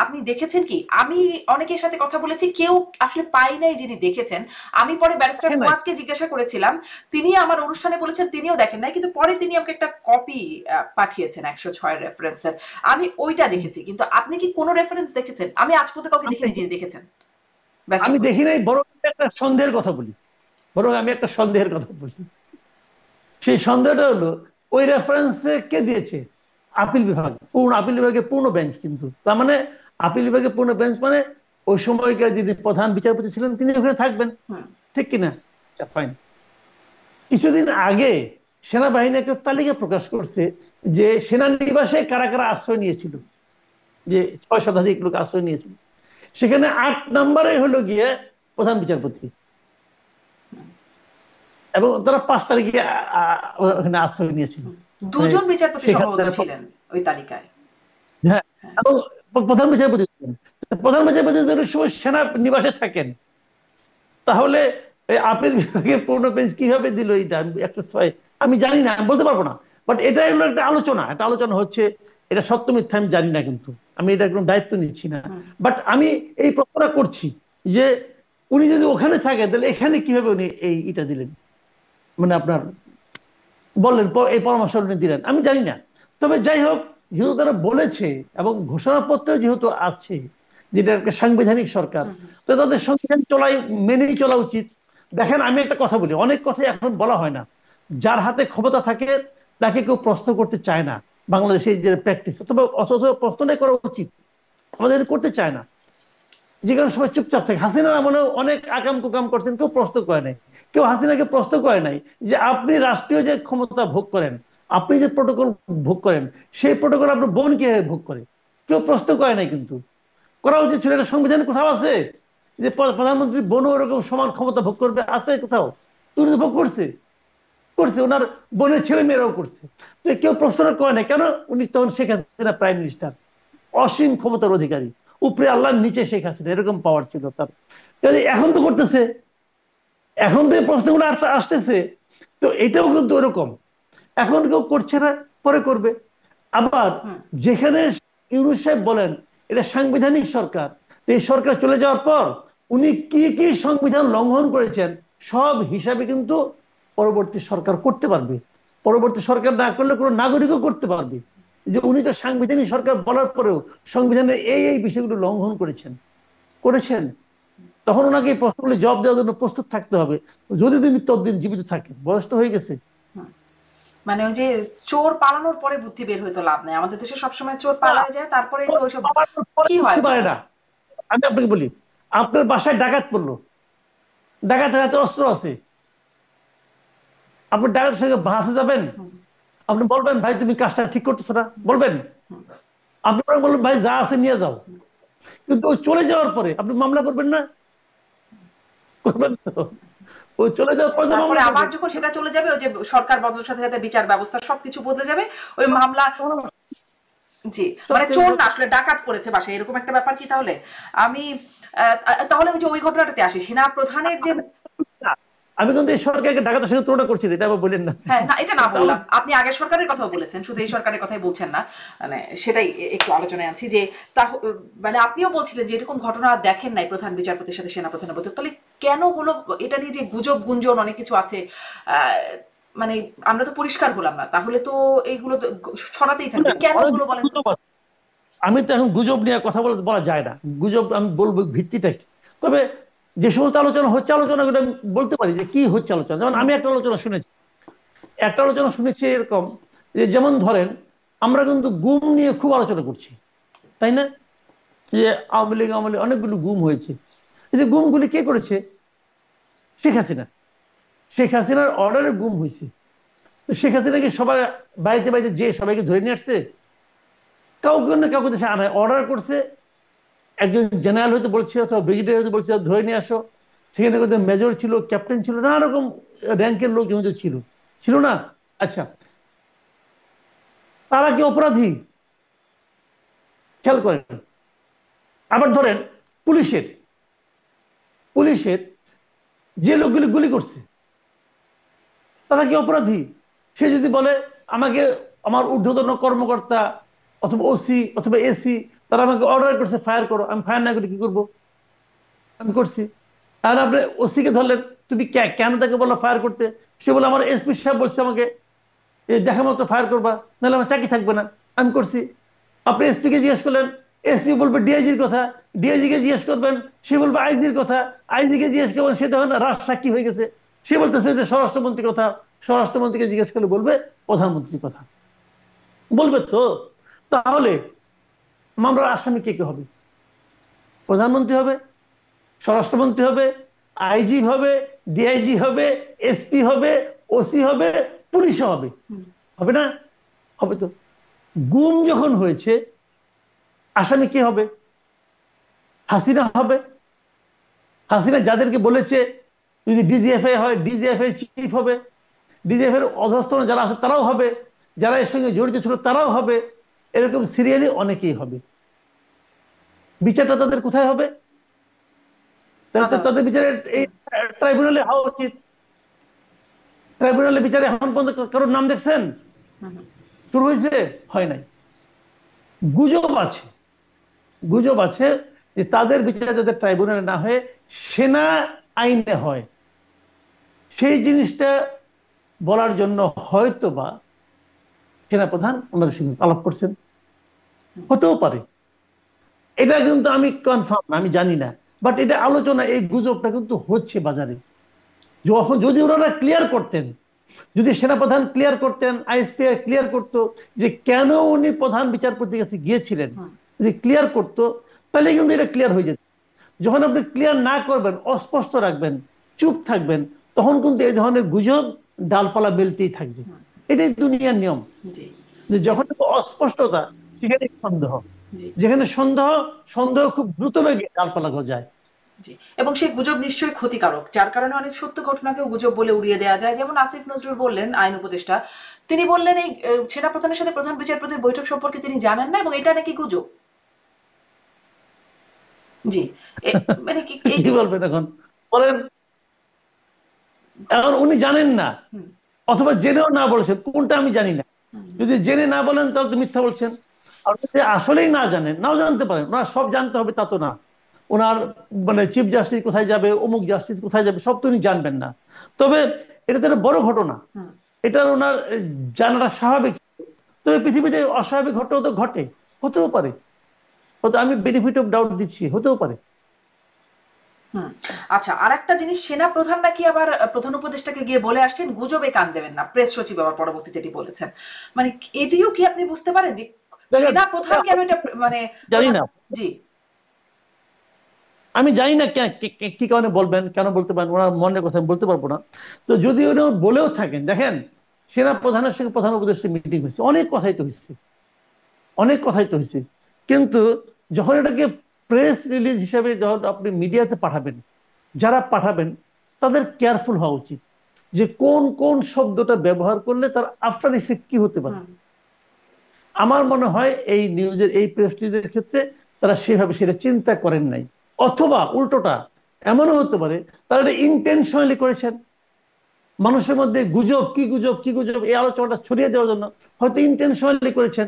আপনি দেখেছেন কি? আমি অনেকের সাথে কথা বলেছি, কেউ আসলে পাই নাই যিনি দেখেছেন। আমি পরে ব্যারিস্টার ফুয়াদকে জিজ্ঞাসা করেছিলাম, তিনি আমার অনুষ্ঠানে বলেছেন তিনিও দেখেন নাই, কিন্তু পরে তিনি আমাকে একটা কপি পাঠিয়েছেন 106 রেফারেন্সের। আমি ওইটা দেখেছি, কিন্তু আপনি কি কোনো রেফারেন্স দেখেছেন? আমি আজ পর্যন্ত কাউকে দেখিনি যিনি দেখেছেন। আমি দেখি নাই, বরং একটা সন্দেহের কথা বলি, সেই সন্দেহটা হলো ওই রেফারেন্সে কে দিয়েছে? আপিল বিভাগ, আপিল বিভাগের পূর্ণ বেঞ্চ। কিন্তু তার মানে আপিল বিভাগের পূর্ণ বেঞ্চ মানে ওই সময়কার যিনি প্রধান বিচারপতি ছিলেন তিনি ওখানে থাকবেন, ঠিক কিনা? ফাইন। কিছুদিন আগে সেনাবাহিনী একটা তালিকা প্রকাশ করছে যে সেনানিবাসে কারা কারা আশ্রয় নিয়েছিল, যে 6 শতাধিক লোক আশ্রয় নিয়েছিল। সেখানে 8 নম্বরে হলো গিয়ে প্রধান বিচারপতি, এবং তারা 5 তারিখে ওখানে আশ্রয় নিয়েছিল। 2 জন বিচারপতি সম্ভবত ছিলেন ওই তালিকায়। হ্যাঁ, এবং প্রধান বিচারপতি অনেক সময় সেনা নিবাসে থাকেন। তাহলে আপিল বিভাগের পূর্ণ বেঞ্চ কিভাবে দিল এটা? 106 আমি জানি না, আমি বলতে পারবো না। বাট এটা হলো একটা আলোচনা হচ্ছে, এটা সত্য মিথ্যা আমি জানি না, কিন্তু আমি এটা কোনো দায়িত্ব নিচ্ছি না। বাট আমি এই প্রশ্নটা করছি যে উনি যদি ওখানে থাকে তাহলে এখানে কিভাবে উনি এটা দিলেন, মানে আপনার বললেন এই পরামর্শ উনি দিলেন, আমি জানি না। তবে যাই হোক, যেহেতু তারা বলেছে এবং ঘোষণাপত্র যেহেতু আছে যেটা একটা সাংবিধানিক সরকার, তো তাদের সংবিধান মেনেই চলা উচিত। দেখেন, আমি একটা কথা বলি, অনেক কথাই এখন বলা হয় না। যার হাতে ক্ষমতা থাকে তাকে কেউ প্রশ্ন করতে চায় না, বাংলাদেশে যে প্র্যাকটিস। তবে অথচ প্রশ্নটাই করা উচিত, আমাদের করতে চায় না, যে কারণে সবাই চুপচাপ থাকে। হাসিনা আমলেও অনেক আকাম কুকাম করছেন, কেউ প্রশ্ন করে নাই। কেউ হাসিনাকে প্রশ্ন করে নাই যে আপনি রাষ্ট্রীয় যে ক্ষমতা ভোগ করেন, আপনি যে প্রোটোকল ভোগ করেন, সেই প্রোটোকল আপনার বোন কিভাবে ভোগ করে, কেউ প্রশ্ন করে নাই। কিন্তু করা উচিত ছিল। এটা সংবিধানে কোথাও আছে যে প্রধানমন্ত্রী বোনও ওরকম সমান ক্ষমতা ভোগ করবে? আছে কোথাও? তুমি তো ভোগ করছে, করছে, ওনার বোনের ছেলে মেয়েরাও করছে। তো কেউ প্রশ্ন করে নাই কেন? উনি তখন শেখ হাসিনা প্রাইম মিনিস্টার, অসীম ক্ষমতার অধিকারী, উপরে আল্লাহর নিচে শেখ হাসিনা, এরকম পাওয়ার ছিল তার। এখন তো করতেছে, এখন তো এই প্রশ্নগুলো আসতেছে। তো এটাও কিন্তু ওরকম, এখন কেউ করছে না, পরে করবে। আবার যেখানে ইউনূস সাহেব বলেন এটা সাংবিধানিক সরকার, তো এই সরকার চলে যাওয়ার পর উনি কি কি সংবিধান লঙ্ঘন করেছেন সব হিসাবে কিন্তু পরবর্তী সরকার করতে পারবে। পরবর্তী সরকার না করলে কোনো নাগরিকও করতে পারবে যে উনি তো সাংবিধানিক সরকার বলার পরেও সংবিধানের এই বিষয়গুলো লঙ্ঘন করেছেন। তখন ওনাকে এই প্রশ্নগুলো জবাব দেওয়ার জন্য প্রস্তুত থাকতে হবে, যদি তিনি ততদিন জীবিত থাকেন। বয়স তো হয়ে গেছে। মানে ওই যে চোর পালানোর পরে বুদ্ধি বের হইতো লাভ নাই, আমাদের দেশে সবসময় চোর পালায় যায়, তারপরেই তো ওইসব কি হয় পারে বোধহয়। না। আমি আপনাকে বলি, আপনার বাসায় ডাকাত পড়লো, ডাকাতের হাতে অস্ত্র আছে, আপনি ডাকাতের সঙ্গে ভাসে যাবেন? আপনি বলবেন ভাই তুমি কাজটা ঠিক করতেছো না? বলবেন? আপনি বলবেন ভাই যা আছে নিয়ে যাও। কিন্তু ওই চলে যাওয়ার পরে আপনি মামলা করবেন না? করবেন তো। ওই চলে যাওয়ার পরে তো তারপরে মামলা আবার করবেন। যখন সেটা চলে যাবে, ওই যে সরকার বদলের সাথে সাথে বিচার ব্যবস্থা সবকিছু বদলে যাবে, ওই মামলা। জি, মানে চোর না আসলে ডাকাত পড়েছে বাসায়, এরকম একটা ব্যাপার কি তাহলে? আমি তাহলে ওই যে ওই ঘটনাটাতে আসি, সেনা প্রধানের যে। আমি কিন্তু এই সরকারকে ডাকাতের সঙ্গে তুলনা করছি না, এটা আবার বলেন না। হ্যাঁ, না এটা না তাহলে বললাম, আপনি আগের সরকারের কথাও বলেছেন, শুধু এই সরকারের কথাই বলছেন না। মানে সেটাই একটু আলোচনায় আছি যে মানে আপনিও বলছিলেন যে এরকম ঘটনা দেখেন নাই প্রধান বিচারপতির সাথে সেনা প্রধানের বৈঠক, তাহলে কেন হলো? এটা নিয়ে যে গুজব গুঞ্জন অনেক কিছু আছে, মানে আমরা তো পরিষ্কার হলাম না, তাহলে তো এইগুলো তো ছড়াতেই থাকবে, কেন অনেক হলো বলেন তো? গুজব আছে। আমি তো এখন গুজব নিয়ে কথা বলা যায় না, গুজব আমি বলবো ভিত্তিটা কি। তবে যে সমস্ত আলোচনা হচ্ছে, আলোচনাগুলো আমি বলতে পারি যে কি হচ্ছে আলোচনা। যেমন আমি একটা আলোচনা শুনেছি এরকম যে, যেমন ধরেন আমরা কিন্তু গুম নিয়ে খুব আলোচনা করছি, তাই না? যে আওয়ামী লীগ আমলে অনেকগুলো গুম হয়েছে। এই যে গুমগুলি কে করেছে? শেখ হাসিনা। শেখ হাসিনার অর্ডারে গুম হয়েছে। তো শেখ হাসিনা কি সবাই বাড়িতে বাড়িতে যে সবাইকে ধরে নিয়ে আসছে? কাউকে না কাউকে দেশে আনায় অর্ডার করছে। একজন জেনারেল হয়তো বলছে, অথবা ব্রিগেডিয়ার হয়তো বলছে ধরে নিয়ে আসো। সেখানে কিন্তু মেজর ছিল, ক্যাপ্টেন ছিল, নানা রকম র্যাঙ্কের লোক কিন্তু ছিল না? আচ্ছা, তারা কি অপরাধী? খেয়াল করেন। আবার ধরেন পুলিশের পুলিশের যে লোকগুলি গুলি করছে, তারা কি অপরাধী? সে যদি বলে আমাকে আমার ঊর্ধ্বতন কর্মকর্তা অথবা ওসি অথবা এসি তারা আমাকে অর্ডার করছে ফায়ার করো, আমি ফায়ার না করে কি করবো? আমি করছি। আর আপনি ওসিকে ধরলেন, তুমি কেন তাকে বললো ফায়ার করতে? সে বলে আমার এসপি সাহেব বলছে আমাকে দেখা মতো ফায়ার করবা, নাহলে আমার চাকরি থাকবে না, আমি করছি। আপনি এসপি কে জিজ্ঞেস করলেন, এসপি বলবে ডিআইজির কথা, ডিআইজি কে জিজ্ঞেস করবেন, সে বলবে আইজির কথা, আইজি কে জিজ্ঞেস করবেন, সে তখন রাজসাক্ষী হয়ে গেছে, সে বলতেছে যে স্বরাষ্ট্রমন্ত্রীর কথা, স্বরাষ্ট্রমন্ত্রীকে জিজ্ঞেস করলে বলবে প্রধানমন্ত্রীর কথা। বলবে তো। তাহলে মামলার আসামি কে কে হবে? প্রধানমন্ত্রী হবে, স্বরাষ্ট্রমন্ত্রী হবে, আইজি হবে, ডিআইজি হবে, এসপি হবে, ওসি হবে, পুলিশ হবে। হবে না? হবে তো। গুম যখন হয়েছে, আসামি কে হবে? হাসিনা হবে। হাসিনা যাদেরকে বলেছে, যদি ডিজিএফআই হয় ডিজিএফআই চিফ হবে, ডিজিএফ এর অধস্তন যারা আছে তারাও হবে, যারা এর সঙ্গে জড়িত ছিল তারাও হবে, এরকম সিরিয়ালি অনেকেই হবে। বিচারটা তাদের কোথায় হবে? তাদের বিচারের এই ট্রাইব্যুনালে হওয়া উচিত। ট্রাইব্যুনালে বিচারে এখন পর্যন্ত কারোর নাম দেখছেন? হুম। শুরু হয়েছে? হয় নাই। গুজব আছে, গুজব আছে যে তাদের বিচার যাতে ট্রাইব্যুনালে না হয়ে সেনা আইনে হয়, সেই জিনিসটা বলার জন্য হয়তো বা সেনাপ্রধান ওনাদের সঙ্গে আলাপ করছেন, হতেও পারে। এটা কিন্তু আমি কনফার্ম না, আমি জানি না, বাট এটা আলোচনা, এই গুজবটা কিন্তু হচ্ছে বাজারে। যখন যদি ওনারা ক্লিয়ার করতেন, যদি সেনাপ্রধান ক্লিয়ার করতেন, আইএসপিআর ক্লিয়ার করতো যে কেন উনি প্রধান বিচারপতির কাছে গিয়েছিলেন, যদি ক্লিয়ার করতো তাহলে কিন্তু এটা ক্লিয়ার হয়ে যেত। যখন আপনি ক্লিয়ার না করবেন, অস্পষ্ট রাখবেন, চুপ থাকবেন, তখন কিন্তু এই ধরনের গুজব ডালপালা বেলতেই থাকবে। এটাই দুনিয়ার নিয়ম, জি যে যখন অস্পষ্টতা সেখানে সন্দেহ, জি যেখানে সন্দেহ, সন্দেহ খুব দ্রুত বেগে ডালপালা গজায়। জি। এবং সেই গুজব নিশ্চয়ই ক্ষতিকারক, যার কারণে অনেক সত্য ঘটনাকেও গুজব বলে উড়িয়ে দেওয়া যায়। যেমন আসিফ নজরুল বললেন, আইন উপদেষ্টা, তিনি বললেন এই সেনাপ্রধানের সাথে প্রধান বিচারপতির বৈঠক সম্পর্কে তিনি জানেন না এবং এটা নাকি গুজব। জি। মানে কি কি বলবেন এখন বলেন? এখন উনি জানেন না, অথবা জেনেও না বলেছেন, কোনটা আমি জানি না। যদি জেনে না বলেন তাহলে তো মিথ্যা বলছেন। আর যদি আসলেই না জানেন, নাও জানতে পারেন, ওনার সব জানতে হবে তা তো না। ওনার মানে চিফ জাস্টিস কোথায় যাবে, অমুক জাস্টিস কোথায় যাবে, সব তো উনি জানবেন না। তবে এটা তো একটা বড় ঘটনা, এটা ওনার জানাটা স্বাভাবিক। তবে পৃথিবীতে অস্বাভাবিক ঘটনাও তো ঘটে, হতেও পারে। হয়তো আমি বেনিফিট অফ ডাউট দিচ্ছি, হতেও পারে। আচ্ছা, আর একটা জিনিস, সেনা প্রধান নাকি আবার প্রধান উপদেষ্টাকে গিয়ে বলে আসছেন গুজবে কান দেবেন না, প্রেস সচিব আবার পরবর্তীতে এটি বলেছেন। মানে এটিও কি আপনি বুঝতে পারেন যে দেখেন, সেনা প্রধান কেন এটা মানে জানি না, জি আমি জানি না কি কারণে বলবেন, কেন বলতে পারেন, ওনার মনের কথা আমি বলতে পারবো না। তো যদি উনি বলেও থাকেন, দেখেন সেনা প্রধানের সঙ্গে প্রধান উপদেষ্টা মিটিং হয়েছে, অনেক কথাই তো হয়েছে, অনেক কথাই তো হয়েছে। কিন্তু যখন এটাকে প্রেস রিলিজ হিসেবে যখন আপনি মিডিয়াতে পাঠাবেন, যারা পাঠাবেন তাদের কেয়ারফুল হওয়া উচিত যে কোন কোন শব্দটা ব্যবহার করলে তার আফটার ইফেক্ট কি হতে পারে। আমার মনে হয় এই নিউজের, এই প্রেস রিলিজের ক্ষেত্রে তারা সেভাবে সেটা চিন্তা করেন নাই। অথবা উল্টোটা এমনও হতে পারে তারা এটা ইন্টেনশনালি করেছেন, মানুষের মধ্যে গুজব, কি গুজব, কি গুজব, এই আলোচনাটা ছড়িয়ে দেওয়ার জন্য হয়তো ইন্টেনশনালি করেছেন।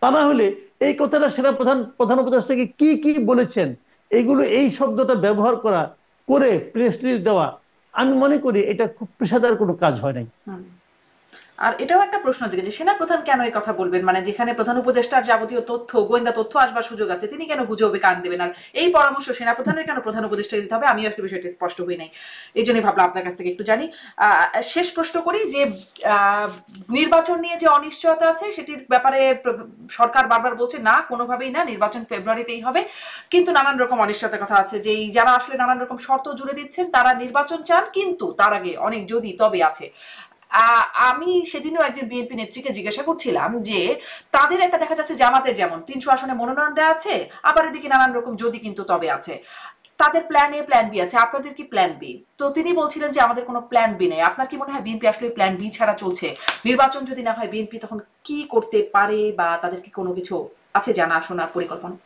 তা না হলে এই কথাটা সেনা প্রধান, প্রধান উপদেষ্টাকে কি কি বলেছেন, এগুলো, এই শব্দটা ব্যবহার করা, করে প্রেস রিলিজ দেওয়া, আমি মনে করি এটা খুব পেশাদার কোনো কাজ হয় নাই। আর এটাও একটা প্রশ্ন যে সেনা প্রধান কেন এই কথা বলবেন, মানে যেখানে প্রধান উপদেষ্টার যাবতীয় তথ্য, গোয়েন্দা তথ্য আসবার সুযোগ আছে, তিনি কেন গুজবে কান দেবেন? আর এই পরামর্শ সেনা প্রধানের কেন প্রধান উপদেষ্টাকে দিতে হবে? আমিও একটা বিষয়টি স্পষ্ট হই নাই, এই জন্যই ভাবলাম আপনার কাছ থেকে একটু জানি। শেষ প্রশ্ন করি যে নির্বাচন নিয়ে যে অনিশ্চয়তা আছে সেটির ব্যাপারে সরকার বারবার বলছে না, কোনোভাবেই না, নির্বাচন ফেব্রুয়ারিতেই হবে। কিন্তু নানান রকম অনিশ্চয়তার কথা আছে, যে যারা আসলে নানান রকম শর্ত জুড়ে দিচ্ছেন তারা নির্বাচন চান, কিন্তু তার আগে অনেক যদি তবে আছে। আমি সেদিনও একজন বিএনপি নেত্রীকে জিজ্ঞাসা করছিলাম যে তাদের একটা দেখা যাচ্ছে জামাতের যেমন 300 আসনে মনোনয়ন দেওয়া আছে, আবার এদিকে নানান রকম যদি কিন্তু তবে আছে, তাদের প্ল্যান এ প্ল্যান বি আছে, আপনাদের কি প্ল্যান বি? তো তিনি বলছিলেন যে আমাদের কোনো প্ল্যান বি নেই। আপনার কি মনে হয় বিএনপি আসলে প্ল্যান বি ছাড়া চলছে? নির্বাচন যদি না হয় বিএনপি তখন কি করতে পারে, বা তাদের কি কোনো কিছু আছে জানা শোনার পরিকল্পনা?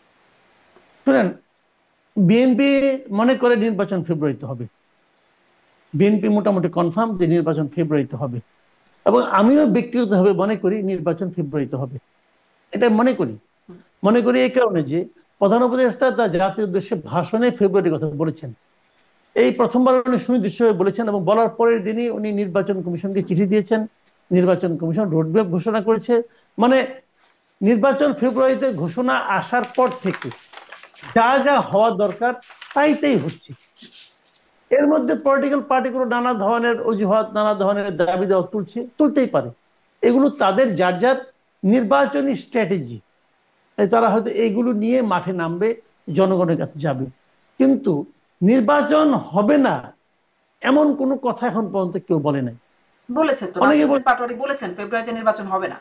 শুনেন, বিএনপি মনে করে নির্বাচন ফেব্রুয়ারিতে হবে, বিএনপি মোটামুটি কনফার্ম যে নির্বাচন ফেব্রুয়ারিতে হবে, এবং আমিও ব্যক্তিগতভাবে মনে করি নির্বাচন ফেব্রুয়ারিতে হবে। এটা মনে করি, মনে করি এই কারণে যে প্রধান উপদেষ্টা তার জাতির উদ্দেশ্যে ভাষণে ফেব্রুয়ারির কথা বলেছেন। এই প্রথমবার উনি সুনির্দিষ্টভাবে বলেছেন, এবং বলার পরের দিনই উনি নির্বাচন কমিশনকে চিঠি দিয়েছেন, নির্বাচন কমিশন রোডম্যাপ ঘোষণা করেছে। মানে নির্বাচন ফেব্রুয়ারিতে ঘোষণা আসার পর থেকে যা যা হওয়া দরকার তাই হচ্ছে। এর মধ্যে পলিটিক্যাল পার্টিগুলো নানা ধরনের অজুহাত, নানা ধরনের দাবি দেওয়া তুলতেই পারে, এগুলো তাদের যার যার নির্বাচনী স্ট্র্যাটেজি। তারা হয়তো এইগুলো নিয়ে মাঠে নামবে, জনগণের কাছে যাবে। কিন্তু নির্বাচন হবে না এমন কোনো কথা এখন পর্যন্ত কেউ বলে নাই। বলেছেন তো, অনেকে নাসিরউদ্দিন পাটোয়ারি বলেছেন ফেব্রুয়ারিতে নির্বাচন হবে না।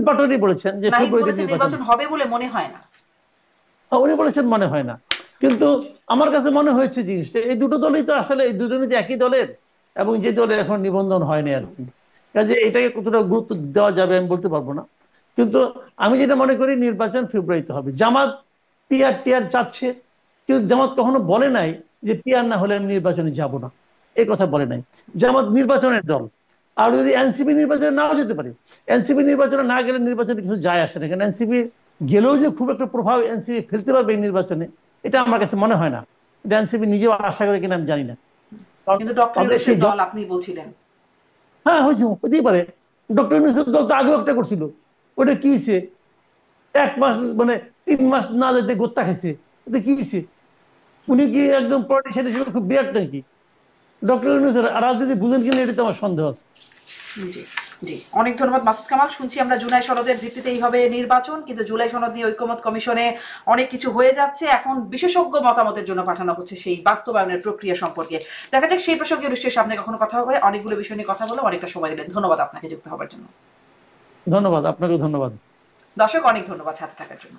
পাটোয়ারি বলেছেন যে নাহিদ ফেব্রুয়ারিতে বলেছেন নির্বাচন, নির্বাচন হবে বলে মনে হয় না। উনি বলেছেন মনে হয় না। কিন্তু আমার কাছে মনে হয়েছে জিনিসটা, এই দুটো দলই তো আসলে, এই দুজনই তো একই দলের, এবং যে দলের এখন নিবন্ধন হয়নি আর কি, কাজে এটাকে কতটা গুরুত্ব দেওয়া যাবে আমি বলতে পারবো না। কিন্তু আমি যেটা মনে করি নির্বাচন ফেব্রুয়ারিতে হবে। জামাত পিআর টিআর চাচ্ছে, কিন্তু জামাত কখনো বলে নাই যে পিআর না হলে আমি নির্বাচনে যাব না, এই কথা বলে নাই। জামাত নির্বাচনের দল, আর যদি এনসিপি নির্বাচনে নাও যেতে পারে, এনসিপি নির্বাচনে না গেলে নির্বাচনে কিছু যায় আসে না, কারণ এনসিপি গেলেও যে খুব একটা প্রভাব এনসিপি ফেলতে পারবে এই নির্বাচনে, এটা আমার কাছে মনে হয় না। এটা এনসিপি নিজেও আশা করে কিনা আমি জানি না। কারণ কিন্তু ডক্টর তাদের ইউনূসের সেই দল আপনি বলছিলেন। হ্যাঁ হয়েছে, হতেই পারে। ডক্টর ইউনূসের দল তো আগেও একটা করছিল, ওটা কি হয়েছে? 1 মাস মানে 3 মাস না যেতে গোত্তা খাইছে, ওতে কি হয়েছে? উনি কি একদম পলিটিশিয়ান হিসেবে খুব বিরাট নাকি? ডক্টর ইউনূসের রাজনীতি বুঝেন কিনা এটা তো আমার সন্দেহ আছে। জি, জি, অনেক ধন্যবাদ মাসুদ কামাল। শুনছি আমরা জুলাই সনদের ভিত্তিতেই হবে নির্বাচন, কিন্তু জুলাই সনদ নিয়ে ঐকমত্য কমিশনে অনেক কিছু হয়ে যাচ্ছে, এখন বিশেষজ্ঞ মতামতের জন্য পাঠানো হচ্ছে সেই বাস্তবায়নের প্রক্রিয়া সম্পর্কে। দেখা যাক সেই প্রসঙ্গে নিশ্চয়ই সামনে কখনো কথা হবে। অনেকগুলো বিষয় নিয়ে কথা বলে অনেকটা সময় দিলেন, ধন্যবাদ আপনাকে যুক্ত হবার জন্য। ধন্যবাদ, আপনাকে ধন্যবাদ। দর্শক অনেক ধন্যবাদ সাথে থাকার জন্য।